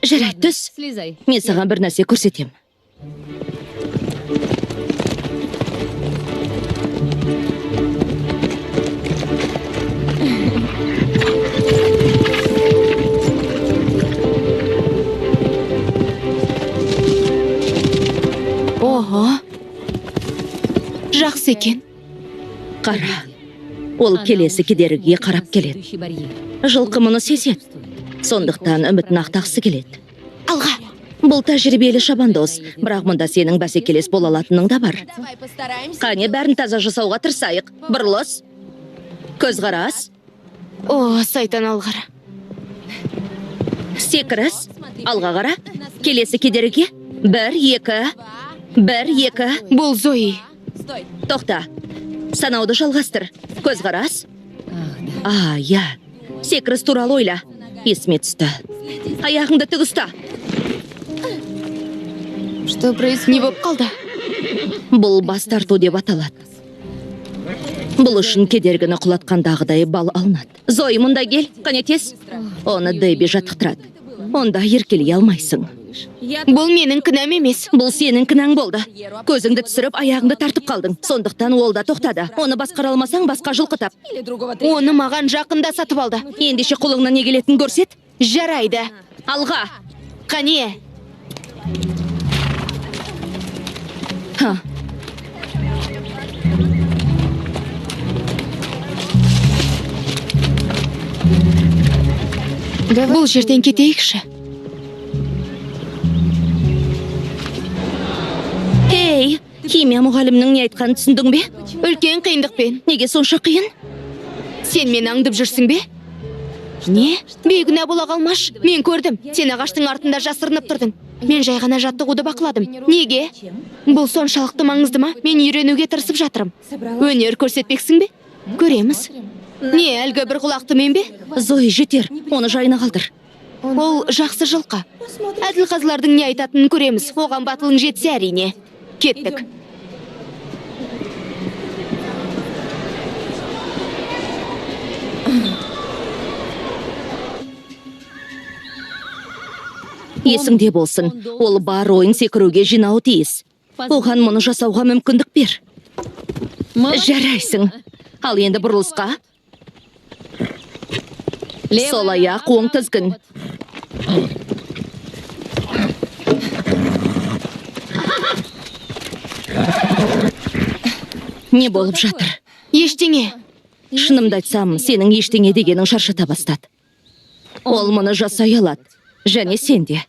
Жарайды, түс. Мен саған бір нәрсе көрсетем. Ого, жақсы екен. Қара, ол келесі кедергіге қарап келеді. Жылқы мұны сезеді. Сондықтан үмітін ақтақсы келеді. Алға. Бұл тәжірибелі шабандоз, бірақ мұнда сенің бәсекелес бола алатының да бар. Қане, бәрін таза жасауға тырысайық. Бұрылыс. Көзқарас. О, сайтан алғыр. Секіріс. Алға қара. Келесі кедергі. 1, 2. 1, 2. Бұл Зои. Тоқта. Санауды жалғастыр. Көзқарас. Иә. Секіріс туралы ойла. Есіме түсті. Аяғыңды тік ұста. Не боп қалды? Бұл бас тарту деп аталады. Бұл үшін кедергіні құлатқандағыдай бал алынады. Зои, мұнда кел, қане тез. Оны Дэби жаттықтырады. Онда еркелей алмайсың. Бұл менің кінәм емес. Бұл сенің кінәң болды. Көзіңді түсіріп, аяғыңды тартып қалдың. Сондықтан ол да тоқтады. Оны басқара алмасаң, басқа жылқы тап. Оны маған жақында сатып алды. Ендеше қолыңнан не келетінін көрсет. Жарайды. Алға. Қане? Бұл жерден кетейікші. Ей, химия мұғалімнің не айтқанын түсіндің бе? Үлкен қиындықпен. Неге сонша қиын? Сен мені аңдып жүрсің бе? Не? Бейгүнә бола қалмаш. Мен көрдім. Сен ағаштың артында жасырынып тұрдың. Мен жай ғана жаттығуды бақыладым. Неге? Бұл соншалықты маңызды ма? Мен үйренуге тырысып жатырым. Өнер көрсетпексің бе? Көреміз. Не, әлгі бір құлақты мен бе? Зои, жетер. Оны жайына қалдыр. Ол жақсы жылқы. Әділ қазылардың не айтатынын көреміз. Оған батылың жетсе әрине. Кеттік. Есіңде болсын, ол бар ойын секіруге жинауы тиіс. Оған мұны жасауға мүмкіндік бер. Жарайсың. Ал енді бұрылысқа. Сол аяқ оң тізгін. Не болып жатыр? Ештеңе. Шынымды айтсам, сенің ештеңе дегенің шаршата бастады. Ол мұны жасай алады. Және сен де.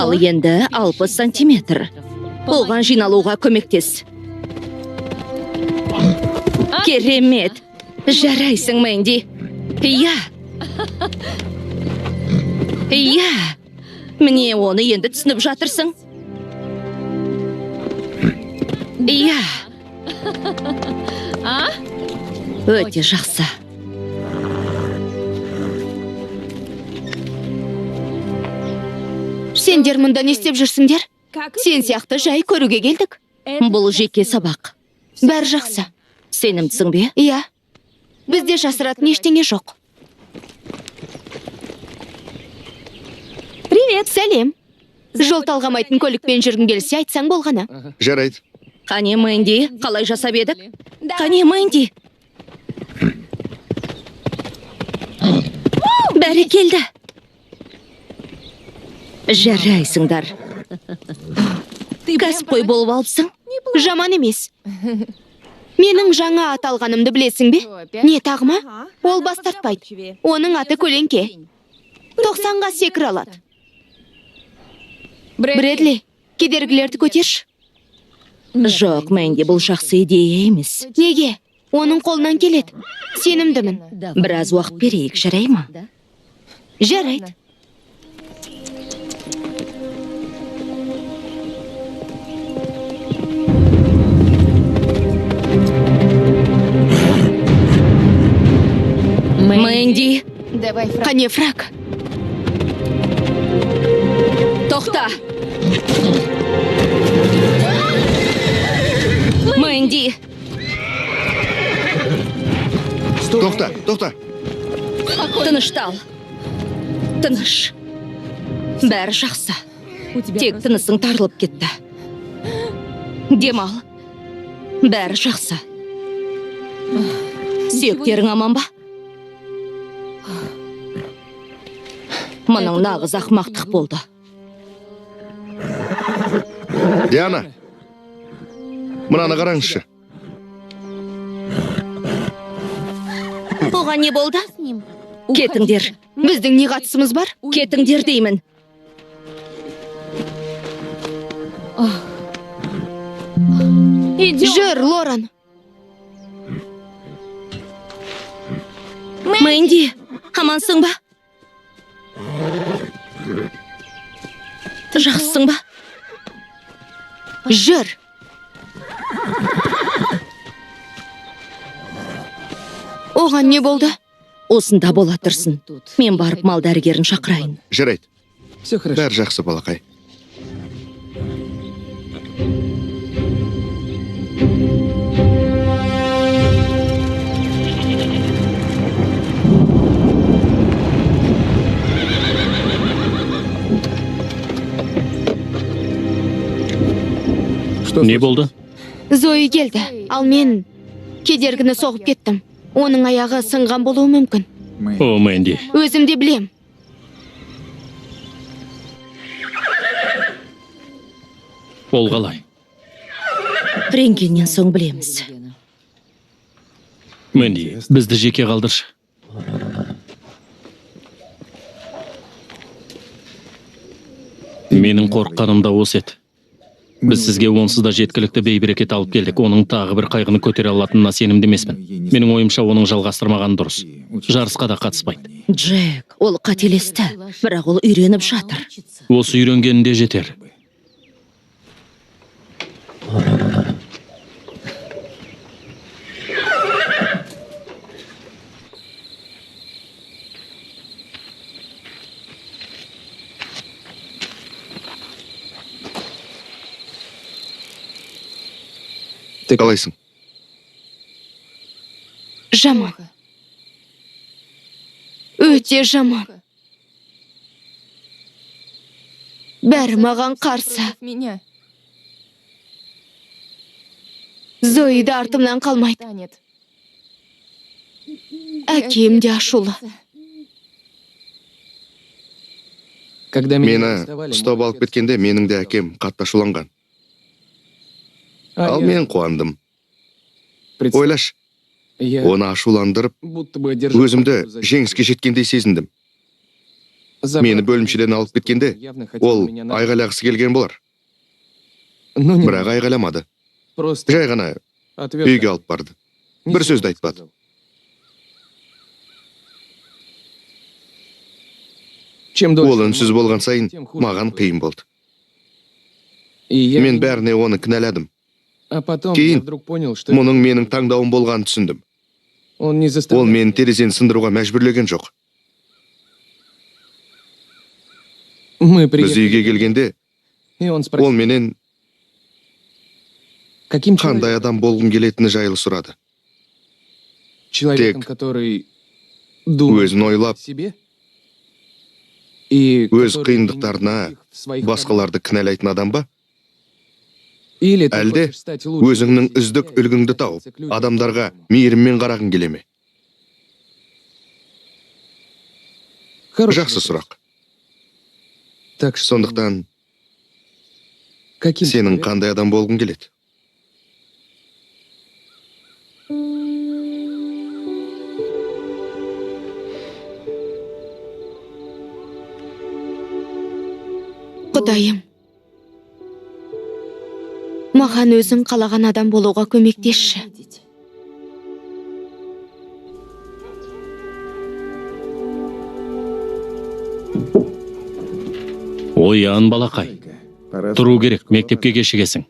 Ал енді 60 сантиметр. Оған жиналуға көмектес. Керемет. Жарайсың, Мэнди. Иә. Иә. Міне оны енді түсініп жатырсың. Иә. Өте жақсы. Сендер мұнда не істеп жүрсіңдер? Сен сияқты жай көруге келдік. Бұл жеке сабақ. Бәрі жақсы. Сенімдісің бе? Иә. Бізде жасыратын ештеңе жоқ. Привет. Сәлем. Жол талғамайтын көлікпен жүргің келсе айтсаң болғаны. Жарайды. Қане, Мэнди, қалай жасап едік? Қане, Мэнди. Бәрі келді. Жарайсыңдар. Кәсіпқой болып алыпсың? Жаман емес. Менің жаңа ат алғанымды білесің бе? Не тағыма? Ол бас тартпайды. Оның аты көлеңке. 90-ға секір алады. Брэдли, кедергілерді көтерші. Жоқ, Мэнди, бұл жақсы идея емес. Неге? Оның қолынан келеді. Сенімдімін. Біраз уақыт берейік, жарай ма? Жарайды. Мэнди, Қане, фрак. тоқта. Мэнди, Тоқта. тыныштал. Тыныш. Бәрі жақсы. Тек тынысың тарылып кетті. Демал. Бәрі жақсы. Сүйектерің аман ба? Мұның нағыз ақмақтық болды. Диана. Мынаны қараңызшы. Оған не болды? Кетіңдер. Біздің не қатысымыз бар? Кетіңдер деймін. Жүр, Лоран. Мэнди, амансың ба? Жақсың ба? Жүр. Оған не болды? Осында бола тұрсын. Мен барып мал дәрігерін шақырайын. Жарайды. Бәрі жақсы, балақай. Не болды? Зои келді. Ал мен кедергіні соғып кеттім. Оның аяғы сынған болуы мүмкін. О, Мэнди. Өзім де білем. Ол қалай? Рентгеннен соң білеміз. Мэнди, бізді жеке қалдыршы. Менің қорыққаным да осы еді. Біз сізге онсыз да жеткілікті бейберекет алып келдік. Оның тағы бір қайғыны көтере алатынына сенімді емеспін. Менің ойымша оның жалғастырмаған дұрыс. Жарысқа да қатыспайды. Джек, ол қателесті, бірақ ол үйреніп жатыр. Осы үйренгенінде жетер. Қалайсың? Жаман. Өте жаман. Бәрі маған қарсы. Зои да артымнан қалмайды. Әкем де ашулы. Мені ұстап алып кеткенде менің де әкем қатты ашуланған. Ал мен қуандым. Ойлаш, оны ашуландырып, өзімді жеңіске жеткендей сезіндім. Мені бөлімшеден алып кеткенде, ол айғайлағысы келген болар. Бірақ айғайламады. Жай ғана үйге алып барды. Бір сөзді айтпады. Ол үнсіз болған сайын маған қиын болды. Мен бәріне оны кінәладым. Кейін мұның менің таңдауым болғанын түсіндім. Ол мені терезені сындыруға мәжбүрлеген жоқ. Біз үйге келгенде, ол менен қандай адам болғым келетіні жайлы сұрады. Тек өзін ойлап, өз қиындықтарына басқаларды кінәлайтын адам ба? Әлде өзіңнің үздік үлгіңді тауып, адамдарға мейіріммен қарағың келе ме? Жақсы сұрақ. Сондықтан сенің қандай адам болғың келеді? Құдайым, маған өзің қалаған адам болуға көмектесші. Оян, балақай. Тұру керек, мектепке кешігесің.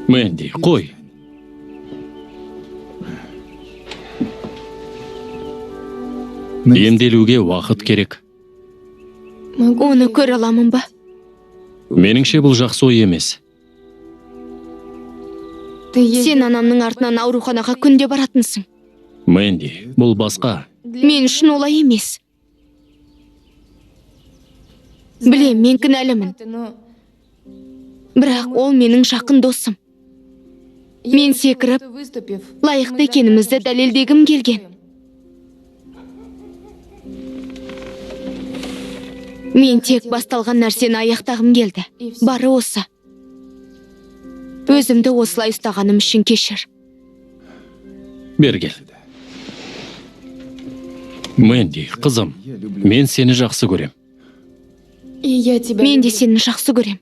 Мэнди, қой. Емделуге уақыт керек. Оны көре аламын ба? Меніңше бұл жақсы ой емес. Сен анамның артынан ауруханаға күнде баратынсың. Мэнди, бұл басқа. Мен үшін олай емес. Білем, мен кінәлімін. Бірақ ол менің жақын досым. Мен секіріп, лайықты екенімізді дәлелдегім келген. Мен тек басталған нәрсені аяқтағым келді. Бары осы. Өзімді осылай ұстағаным үшін кешір. Бергел. Мэнди, қызым, мен сені жақсы көрем. Мен де сені жақсы көрем.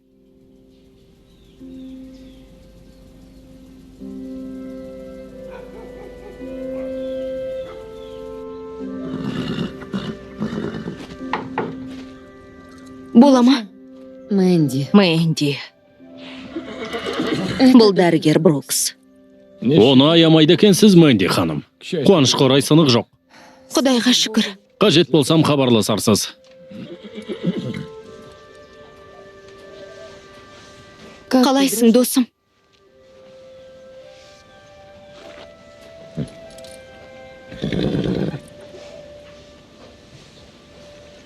Бола ма? Мэнди. Бұл дәрігер Брукс. Оны аямайды екенсіз, Мэнди ханым. Қуанышқа орай сынық жоқ. Құдайға шүкір. Қажет болсам хабарласарсыз. Қалайсың, досым?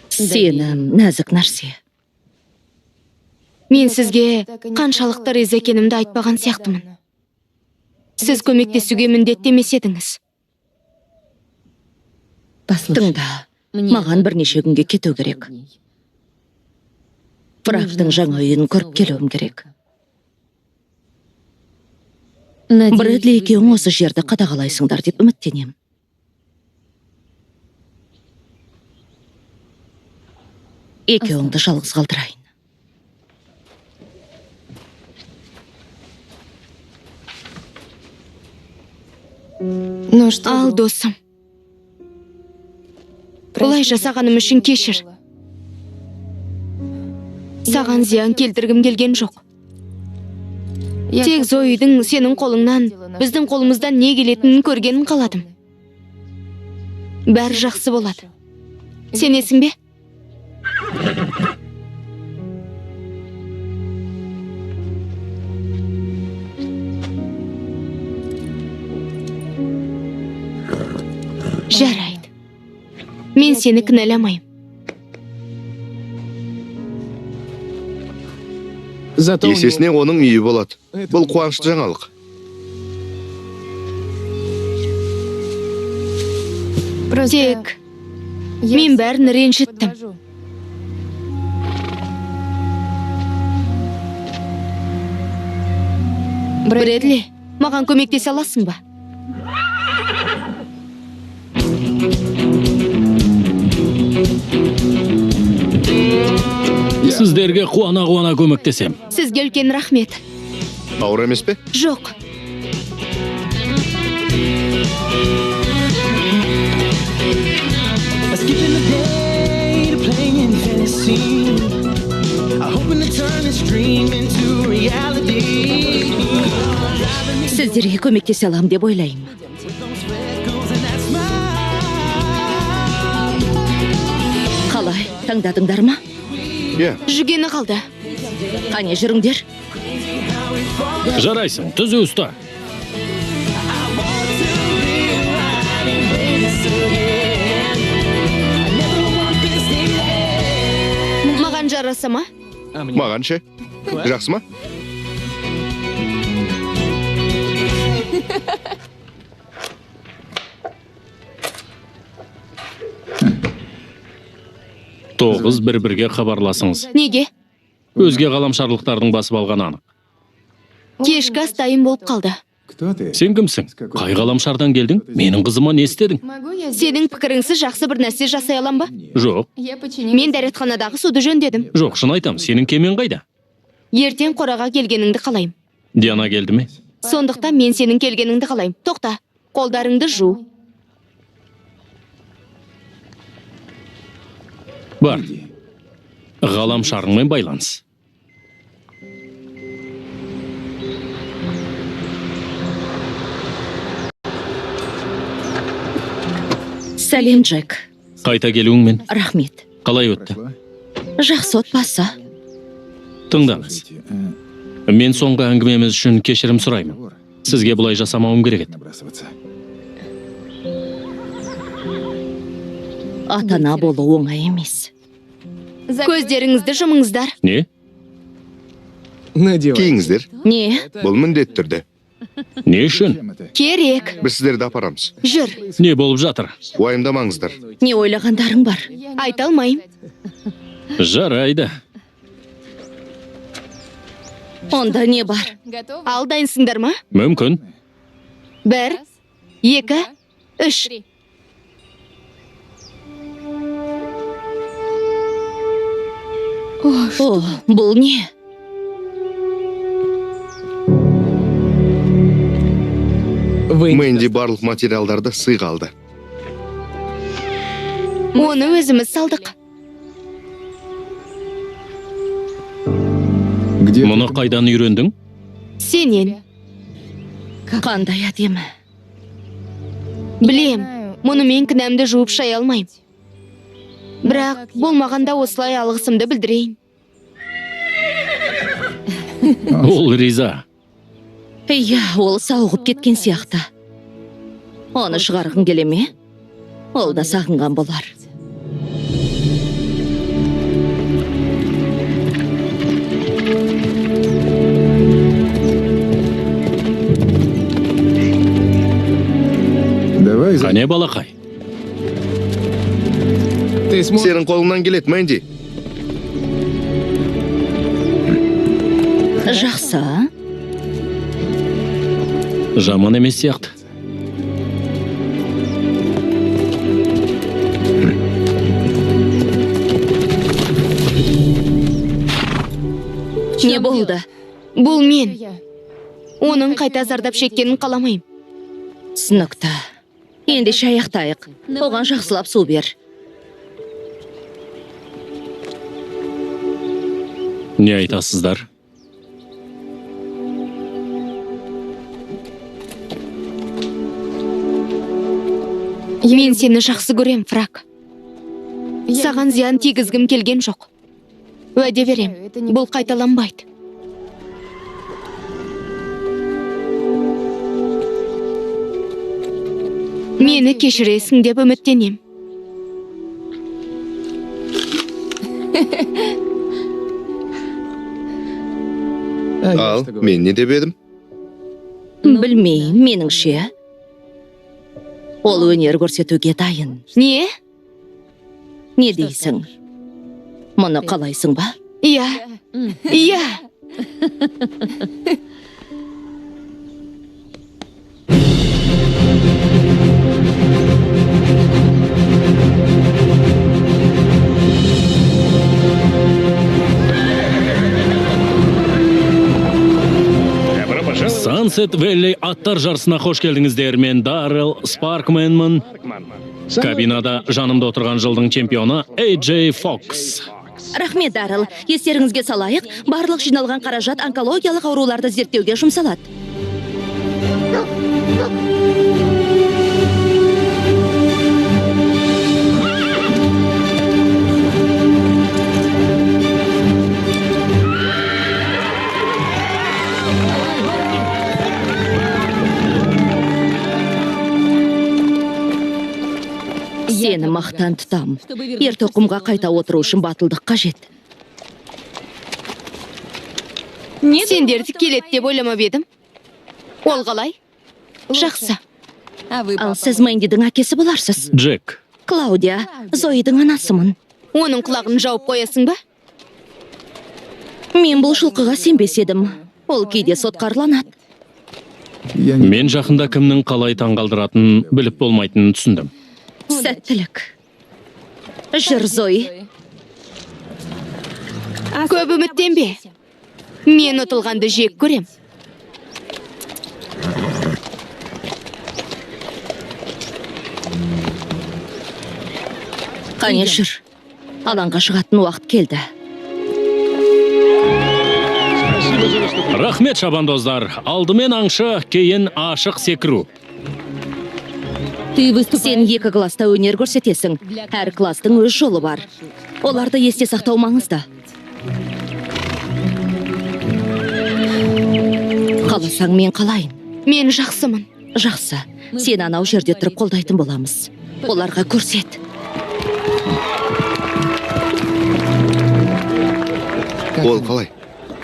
Сенім нәзік нәрсе. Мен сізге қаншалықты риза екенімді айтпаған сияқтымын. Сіз көмектесуге міндеттемес едіңіз. Тыңда, маған бірнеше күнге кету керек. Фрактың жаңа үйін көріп келуім керек. Брэдли екеуің осы жерді қадағалайсыңдар деп үміттенем. Екеуіңді жалғыз қалдырайын. Ал, досым. Бұлай жасағаным үшін кешір. Саған зиян келтіргім келген жоқ. Тек Зоидің сенің қолыңнан, біздің қолымыздан не келетінін көргенін қаладым. Бәрі жақсы болады. Сенесің бе? Жарайды. Мен сені кінәламайым. Есесіне оның үйі болады. Бұл қуанышты жаңалық. Тек мен бәрін ренжіттім. Брэдли, маған көмектесе аласың ба? Сіздерге қуана-қуана көмектесем. Сізге үлкен рахмет. Ауыр емес пе? Жоқ. Skipping the day to playing fantasy. I hoping to turn this dream into reality. Сіздерге көмектесе алам деп ойлаймын. Қалай, таңдадыңдар ма? Иә. Жүгені қалды. Қане жүріңдер. Жарайсың, түзу ұста. Маған жараса ма? Маған ше? Жақсы ма? Тоғыз бір-бірге хабарласыңыз. Неге? Өзге ғаламшарлықтардың басып алған анық. Кешкі ас дайын болып қалды. Кто ты? Сен кімсің? Қай ғаламшардан келдің? Менің қызыма не істедің? Сенің пікіріңсіз жақсы бір нәрсе жасай алам ба? Жоқ, Мен дәретханадағы суды жөндедім. жоқ, шын айтам, сенің кемен қайда? Ертең қораға келгеніңді қалайым. Диана келді ме? Сондықтан мен сенің келгеніңді қалайым. Тоқта, қолдарыңды жу. Бар. Ғаламшарыңмен байланыс. Сәлем, Джек. Қайта келуіңмен. Рахмет. Қалай өтті? Жақсы отбасы. Тыңдаңыз. Мен соңғы әңгімеміз үшін кешірім сұраймын. Сізге бұлай жасамауым керек еді. Набрасываться. Ата-ана болу оңай емес. Көздеріңізді жұмыңыздар. Не? Киіңіздер. Не? Бұл міндетті түрде. Не үшін? Чем это? Керек. Біз сіздерді апарамыз. Жүр. Не болып жатыр? Уайымдамаңыздар. Не ойлағандарың бар? Айта алмайым. Жарайды. Онда не бар? Ал дайынсыңдар ма? Мүмкін. 1, 2, 3. О, бұл не? Мэнди барлық материалдарды сыйға алды. Оны өзіміз салдық. Где Мұны қайдан үйрендің? Сенен. Қандай әдемі. Білем, мұны мен кінәмді жуып шай алмайым. Бірақ болмағанда осылай алғысымды білдірейін. Ол риза. Иә, ол сауығып кеткен сияқты. Оны шығарғың келе ме? Ол да сағынған болар. Давай за... Қане балақай. Сенің қолыңнан келеді, Мэнди. Жақсы. Жаман емес сияқты. Не болды? Бұл мен. Оның қайта зардап шеккенін қаламайым. Түсінікті. Ендеше аяқтайық. Оған жақсылап су бер. Не айтасыздар? Мен сені жақсы көрем, Фрак. Саған зиян тигізгім келген жоқ. Уәде берем, бұл қайталанбайды. Мені кешіресің деп үміттенем. Ал, мен не деп едім? Білмеймін, меніңше. Ол өнер көрсетуге дайын. Не? Не дейсің? Мұны қалайсың ба? Иә. Иә. Sunset Valley аттар жарысына қош келдіңіздер. Мен Даррел Спаркменмін. Кабинада жанымда отырған жылдың чемпионы AJ Fox. Рахмет, Даррел. Естеріңізге салайық, барлық жиналған қаражат онкологиялық ауруларды зерттеуге жұмсалады. Сені мақтан тұтам. Ер тоқымға қайта отыру үшін батылдық қажет. Сендерді келет деп ойламап едім. Ол қалай? Жақсы. Ал сіз Мэндидің әкесі боларсыз. Джек. Клаудия, Зоидің анасымын. Оның құлағын жауып қоясың ба? Мен бұл жылқыға сенбес едім. Ол кейде сотқарланады. Мен жақында кімнің қалай таңғалдыратын біліп болмайтынын түсіндім. Сәттілік. Жүр, Зои. Көп үміттенбе. Мен ұтылғанды жек көрем. Қане жүр. Алаңға шығатын уақыт келді. Рахмет, шабандоздар. Алдымен аңшы, кейін ашық секіру. Сен екі класста өнер көрсетесің. Әр кластың өз жолы бар. Оларды есте сақтау маңызды. Қаласаң мен қалайын. Мен жақсымын. Жақсы. Сен анау жерде тұрып қолдайтын боламыз. Оларға көрсет. Ол қалай?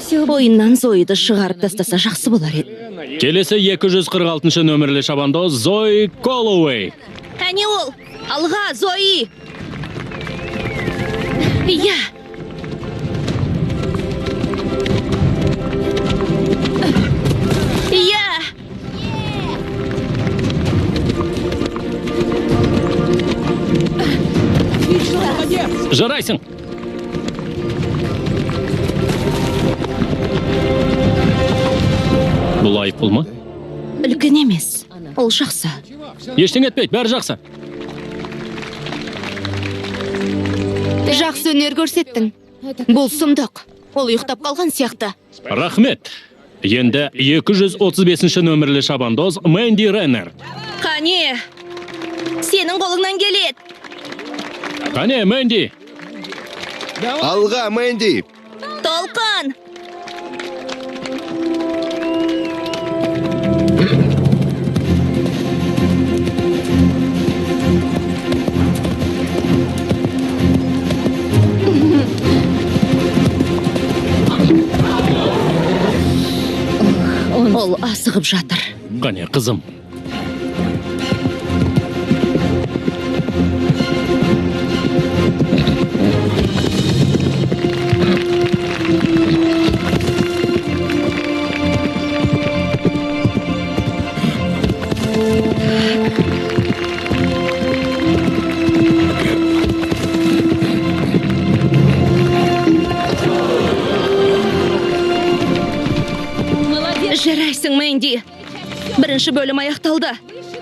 Ойыннан Зоиды шығарып тастаса жақсы болар еді. Келесі 246 нөмірлі шабандоз Зои Коллоуэй. Әне ол! Алға, Зои! Иә! Иә! Жарайсың. Бұл айыппұл ма? Үлкен емес. Ол жақсы. Ештеңе етпейді, бәрі жақсы. Жақсы өнер көрсеттің. Бұл сұмдық. Ол ұйықтап қалған сияқты. Рахмет. Енді 235 нөмірлі шабандоз Мэнди Реннер. Қане! Сенің қолыңнан келеді. Қане, Мэнди. Алға, Мэнди! Толқын! Ол асығып жатыр. Қане, қызым. Жарайсың, Мэнди. Бірінші бөлім аяқталды.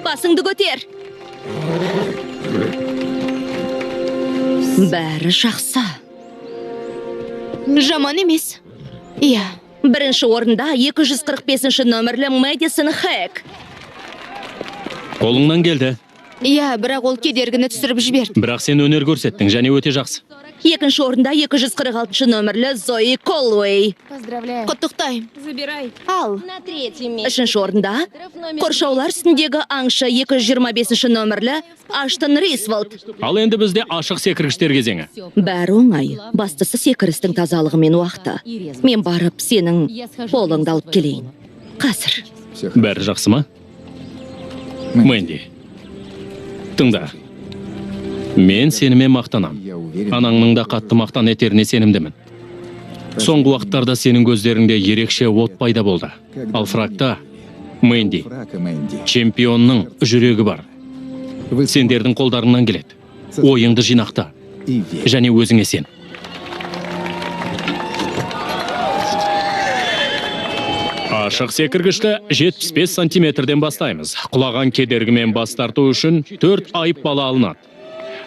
Басыңды көтер. Бәрі жақсы. Жаман емес. Иә. Бірінші орында 245 нөмірлі Мэдисон Хэк. Қолыңнан келді. Иә, бірақ ол кедергіні түсіріп жіберді. Бірақ сен өнер көрсеттің, және өте жақсы. Екінші орында 246 нөмірлі Зои Колуэй. Құттықтайым. Ал. Үшінші орында қоршаулар үстіндегі аңшы 225 нөмірлі Аштон Рисволд. Ал енді бізде ашық секіргіштер кезеңі. Бәрі оңай. Бастысы секірістің тазалығы мен уақыты. Мен барып сенің қолыңды алып келейін. Қазір. Бәрі жақсы ма? Мэнди, тыңда. Мен сенімен мақтанам. Анаңның да қатты мақтан етеріне сенімдімін. Соңғы уақыттарда сенің көздеріңде ерекше от пайда болды. Ал фракта, Мэнди, чемпионның жүрегі бар. Сендердің қолдарыңнан келеді. Ойыңды жинақта. Және өзіңе сен. Ашық секіргішті 75 сантиметрден бастаймыз. Құлаған кедергімен бас тарту үшін 4 айып бала алынады.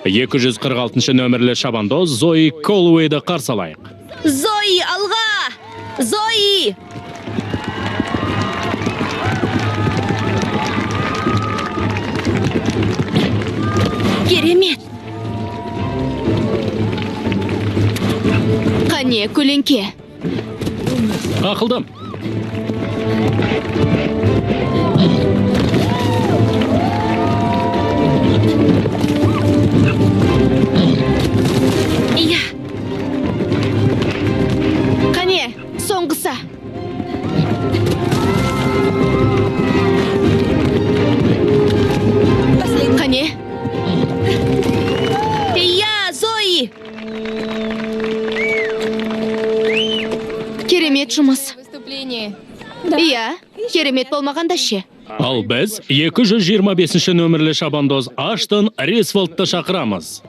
246 нөмірлі шабандоз Зои Колуэйді қарсы алайық. Зои, алға! Зои! Керемет! Қане, көлеңке. Ақылдым. Иә. Қане, соңғыса. Қане. Иә, Зои! Керемет жұмыс. Иә, керемет болмағанда ше. Ал біз 225 нөмірлі шабандоз Аштон Рисволдты шақырамыз.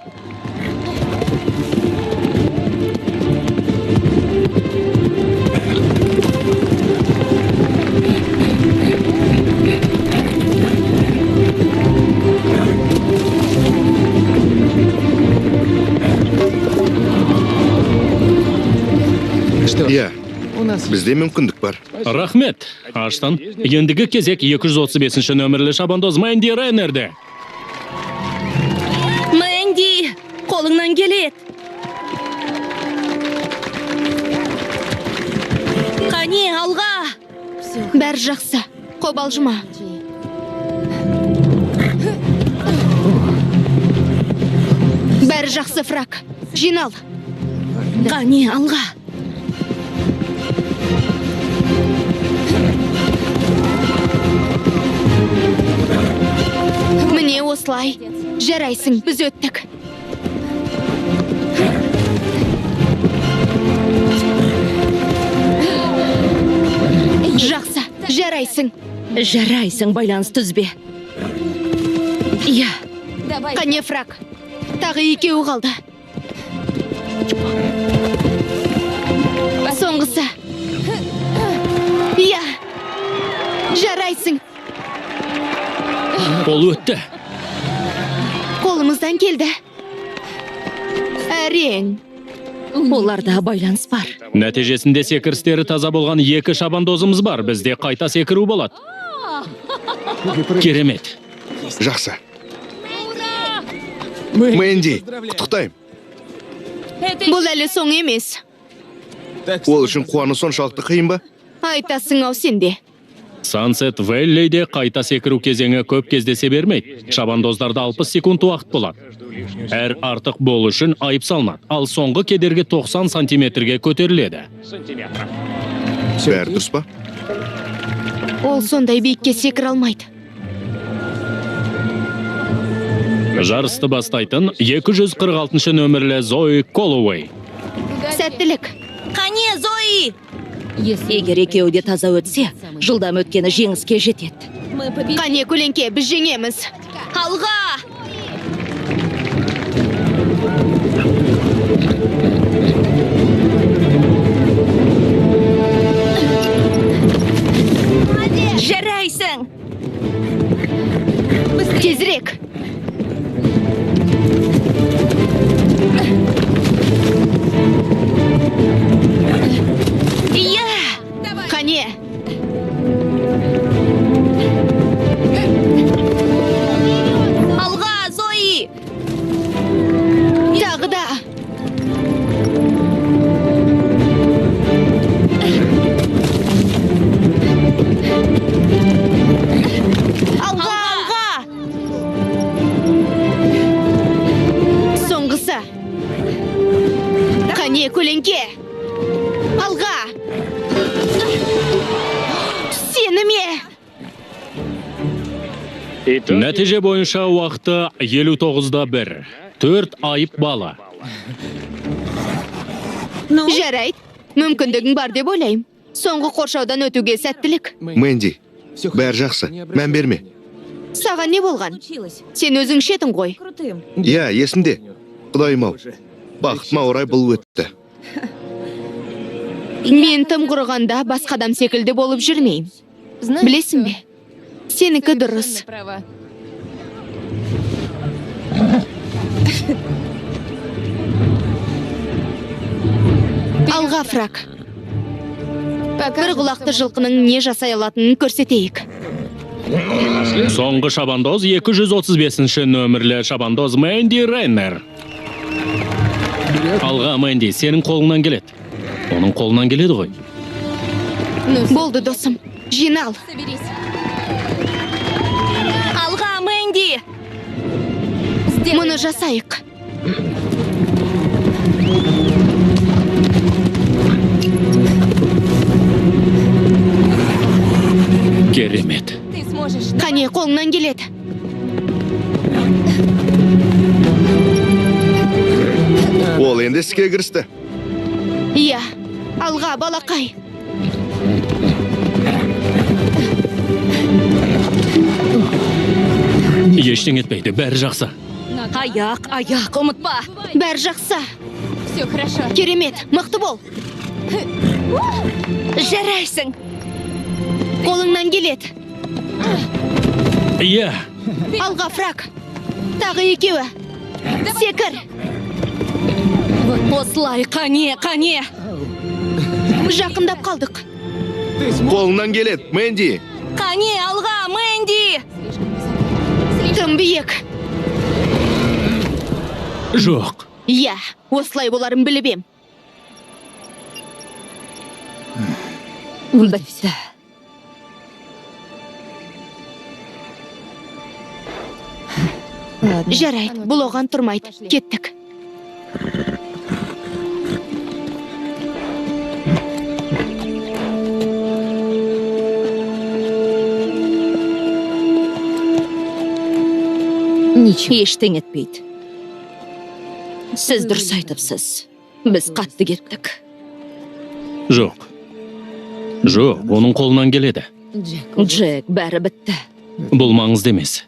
Иә, бізде мүмкіндік бар. Рахмет, Аштон. Ендігі кезек 235 нөмірлі шабандоз Мэнди Рейнерде. Мэнди, қолыңнан келет. Қане, алға! Бәрі жақсы. Қобалжыма. Бәрі жақсы, фрак. Жинал. Қане, алға! Міне осылай. Жарайсың, біз өттік. Жақсы, жарайсың. Жарайсың, байланыс түзбе. Иә. Қане, фрак. Тағы екеуі қалды. Соңғысы. Иә. Жарайсың. Ол өтті. Қолымыздан келді. Әрең. Оларда байланыс бар. Нәтижесінде секірістері таза болған 2 шабандозымыз бар. Бізде қайта секіру болады. Керемет. Жақсы. Мэнди, құттықтайым. Бұл әлі соң емес. Ол үшін қуану соншалықты қиын ба? Айтасың ау сенде. Сансет Вэллейде қайта секіру кезеңі көп кездесе бермейді. Шабандоздарда 60 секунд уақыт болады. Әр артық бол үшін айып салынады. Ал соңғы кедергі 90 сантиметрге көтеріледі. Бәрі дұрыс па? Ол сондай биікке секір алмайды. Жарысты бастайтын 246 нөмірлі Зои Колуэй. Сәттілік. Қане, Зои! Егер екеуі де таза өтсе, жылдам өткені жеңіске жетеді. Қане, көлеңке, біз жеңеміз. Алға! Жарайсың! Тезірек. Иә! Қане. Алға, Зои! Тағы да. Алға. Соңғысы. Қане, көлеңке. Алға. Сені ме? Нәтиже бойынша уақыты 59-да 1. 4 айып балы. Жарайды. Мүмкіндігің бар деп ойлаймын. Соңғы қоршаудан өтуге сәттілік. Мэнди, бәрі жақсы, мән берме. Саған не болған? Сен өзің шетін ғой. Иә, есімде. Құдайым-ау, бақытыма орай бұл өтті. Мен тым құрығанда басқа адам секілді болып жүрмеймін. Білесің бе? Сенікі дұрыс. Алға, Фрак. Бір құлақты жылқының не жасай алатынын көрсетейік. Соңғы шабандоз 235-ші нөмірлі шабандоз Мэнди Рейнер. Алға, Мэнди, сенің қолыңнан келеді. Оның қолынан келеді ғой. Болды, досым. Жинал. Алға, Мэнди! Мұны жасайық. Керемет. Қане, қолыңнан келеді. Ол енді іске кірісті. Иә, алға, балақай. Ештеңе етпейді, бәрі жақсы. Аяқ, ұмытпа! Бәрі жақсы. Керемет, мықты бол. Жарайсың! Қолыңнан келеді. Иә, Алға, Фрак. Тағы екеуі. Секір. Осылай, қане! Жақындап қалдық. Қолынан келеді, Мэнди. Қане, алға, Мэнди! Тым биік. жоқ. Иә, осылай боларын біліп ем. Бітті. Жарайды, бұл оған тұрмайды. Кеттік. Ештең етпейді. Сіз дұрыс айтыпсыз. Біз қатты кеттік. Жоқ, оның қолынан келеді. Джек, бәрі бітті. Бұл маңызды емес.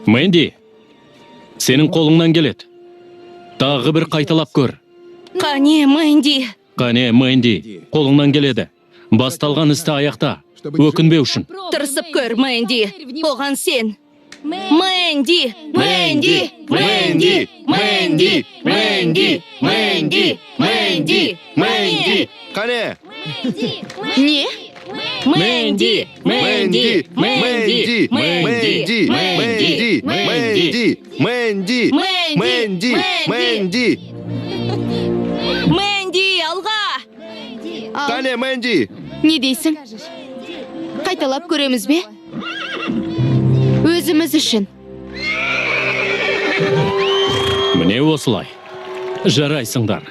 Мэнди, сенің қолыңнан келеді. Тағы бір қайталап көр. Қане, Мэнди! Қане, Мэнди, қолыңнан келеді. Басталған істі аяқта, өкінбеу үшін. Тырысып көр, Мэнди! Оған сен! Мэнди! Мэнди! Мэнди! Мэнди! Мэнди! Мэнди! Мэнди! Мэнди! Қане? Не? Мэнди! Мэнди! Мэнди! Мэнди! Мэнди! Мэнди! Мэнди! Мэнди! Мэнди! Мэнди, алға! Қане, Мэнди? Не дейсің? Қайталап көреміз бе? Өзіміз үшін. Міне осылай. Жарайсыңдар.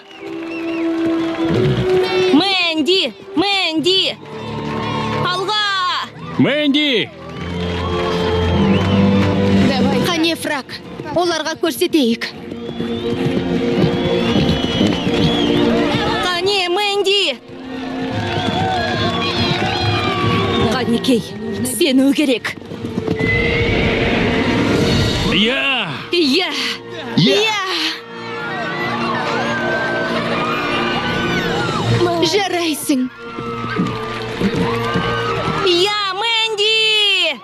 Мэнди! Мэнди! Алға! Мэнди! Қане, Фрак. Оларға көрсетейік. Қане, Мэнди! Қанекей, сену керек. Иә! Иә! Иә! Жарайсың. Иә, Мэнди!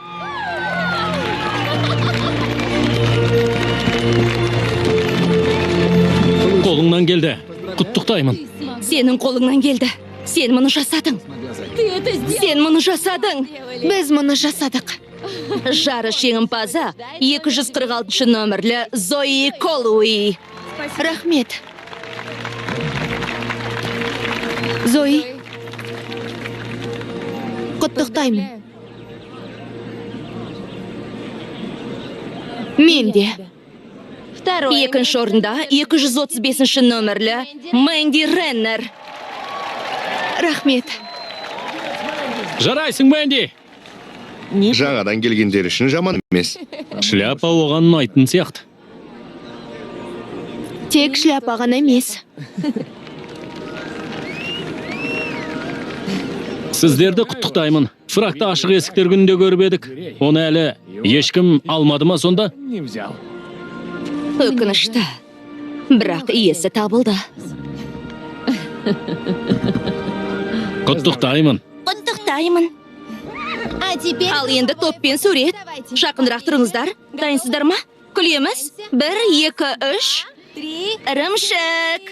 құттықтаймын. Сенің қолыңнан келді. Сен мұны жасадың. Сен мұны жасадың. Біз мұны жасадық. Жарыс жеңімпазы 246 нөмірлі Зои Колуи. Рахмет. Зои, құттықтаймын. Мен де. Екінші орында 235 нөмірлі Мэнди Реннер. Рахмет. Жарайсың, Мэнди. Жаңадан келгендер үшін жаман емес. Шляпа оған ұнайтын сияқты. Тек шляпа ғана емес. Сіздерді құттықтаймын. Фракты ашық есіктер күнінде көріп едік. Оны әлі ешкім алмады ма сонда? Өкінішті. Бірақ иесі табылды. Құттықтаймын. Құттықтаймын. Ал енді топпен сурет. Жақынырақ тұрыңыздар. Дайынсыздар ма? Күлеміз. 1, 2, 3. Ірімшік.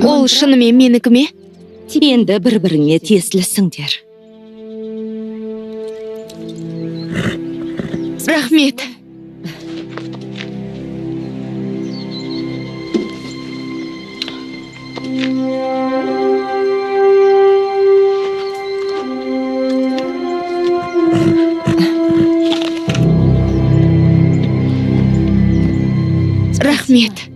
Ол шынымен менікі ме? Енді бір-біріңе тиесілісіңдер. Рахмет. Рахмет.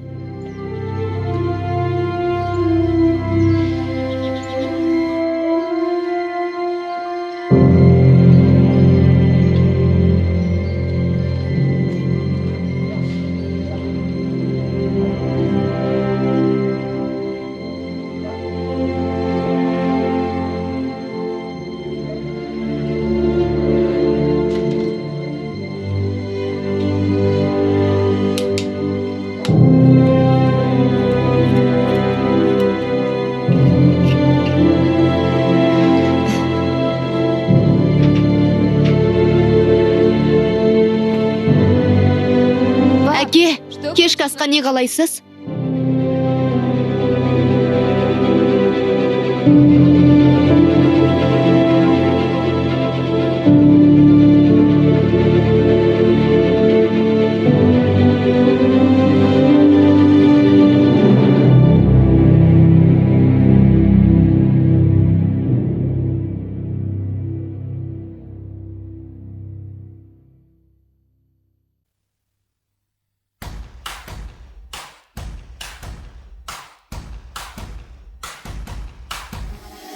Әке, кешкі асқа не қалайсыз?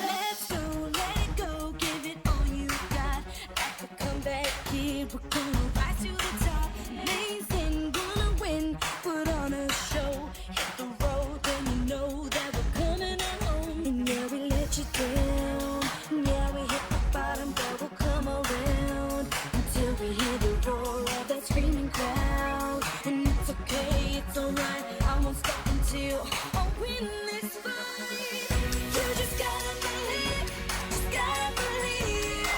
Let's go, let it go, give it all you got. Like a comeback kid, we're gonna rise to the top. Amazing, gonna win, put on a show. Hit the road, then you know that we're coming home. And yeah, we let you down. Yeah, we hit the bottom, but we'll come around until we hear the roar of that screaming crowd. And it's okay, it's alright. I won't stop until I win this fight. You just gotta believe, just gotta believe.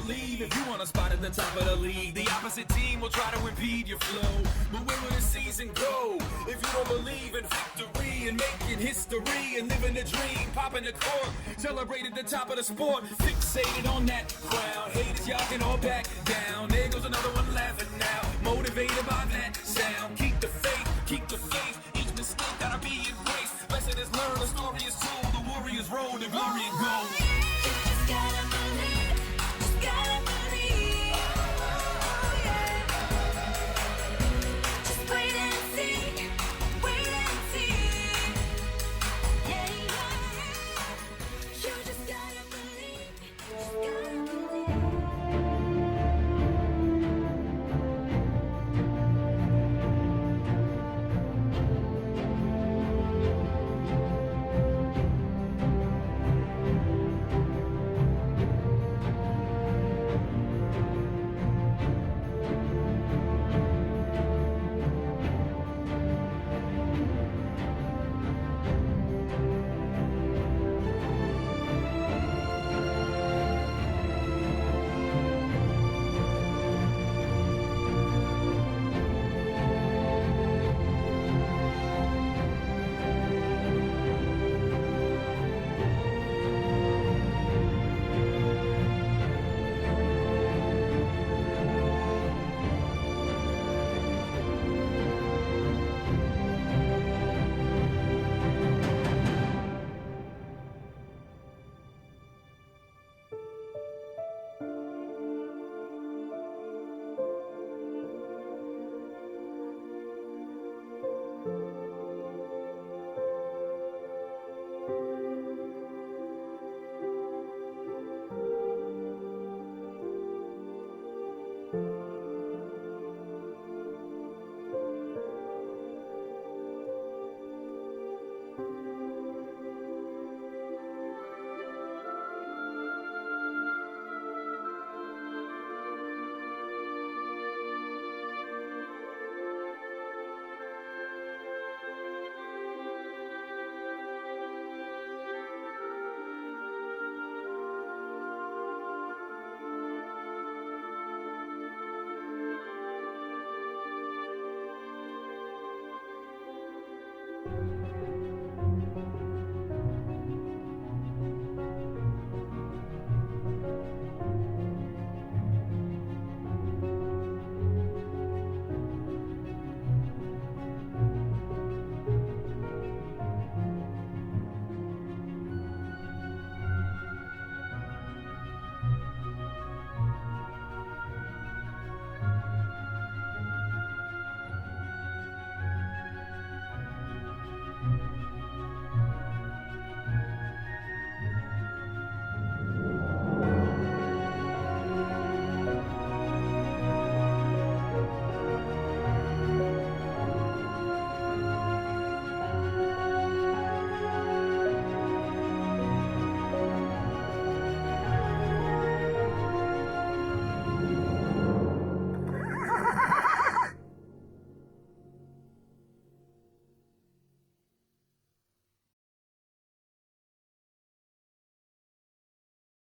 believe if you want a spot at the top of the league. The opposite team will try to impede your flow. But where will the season go if you don't believe in victory and making history and living a dream? Popping the court, celebrate at the top of the sport. Fixated on that crown. Haters, y'all can all back down. There goes another one laughing now. Motivated by that sound. Keep the faith, keep the faith. Each mistake gotta be embraced. Lesson is learned, the story is told. The warriors roll, the glory and gold. Just gotta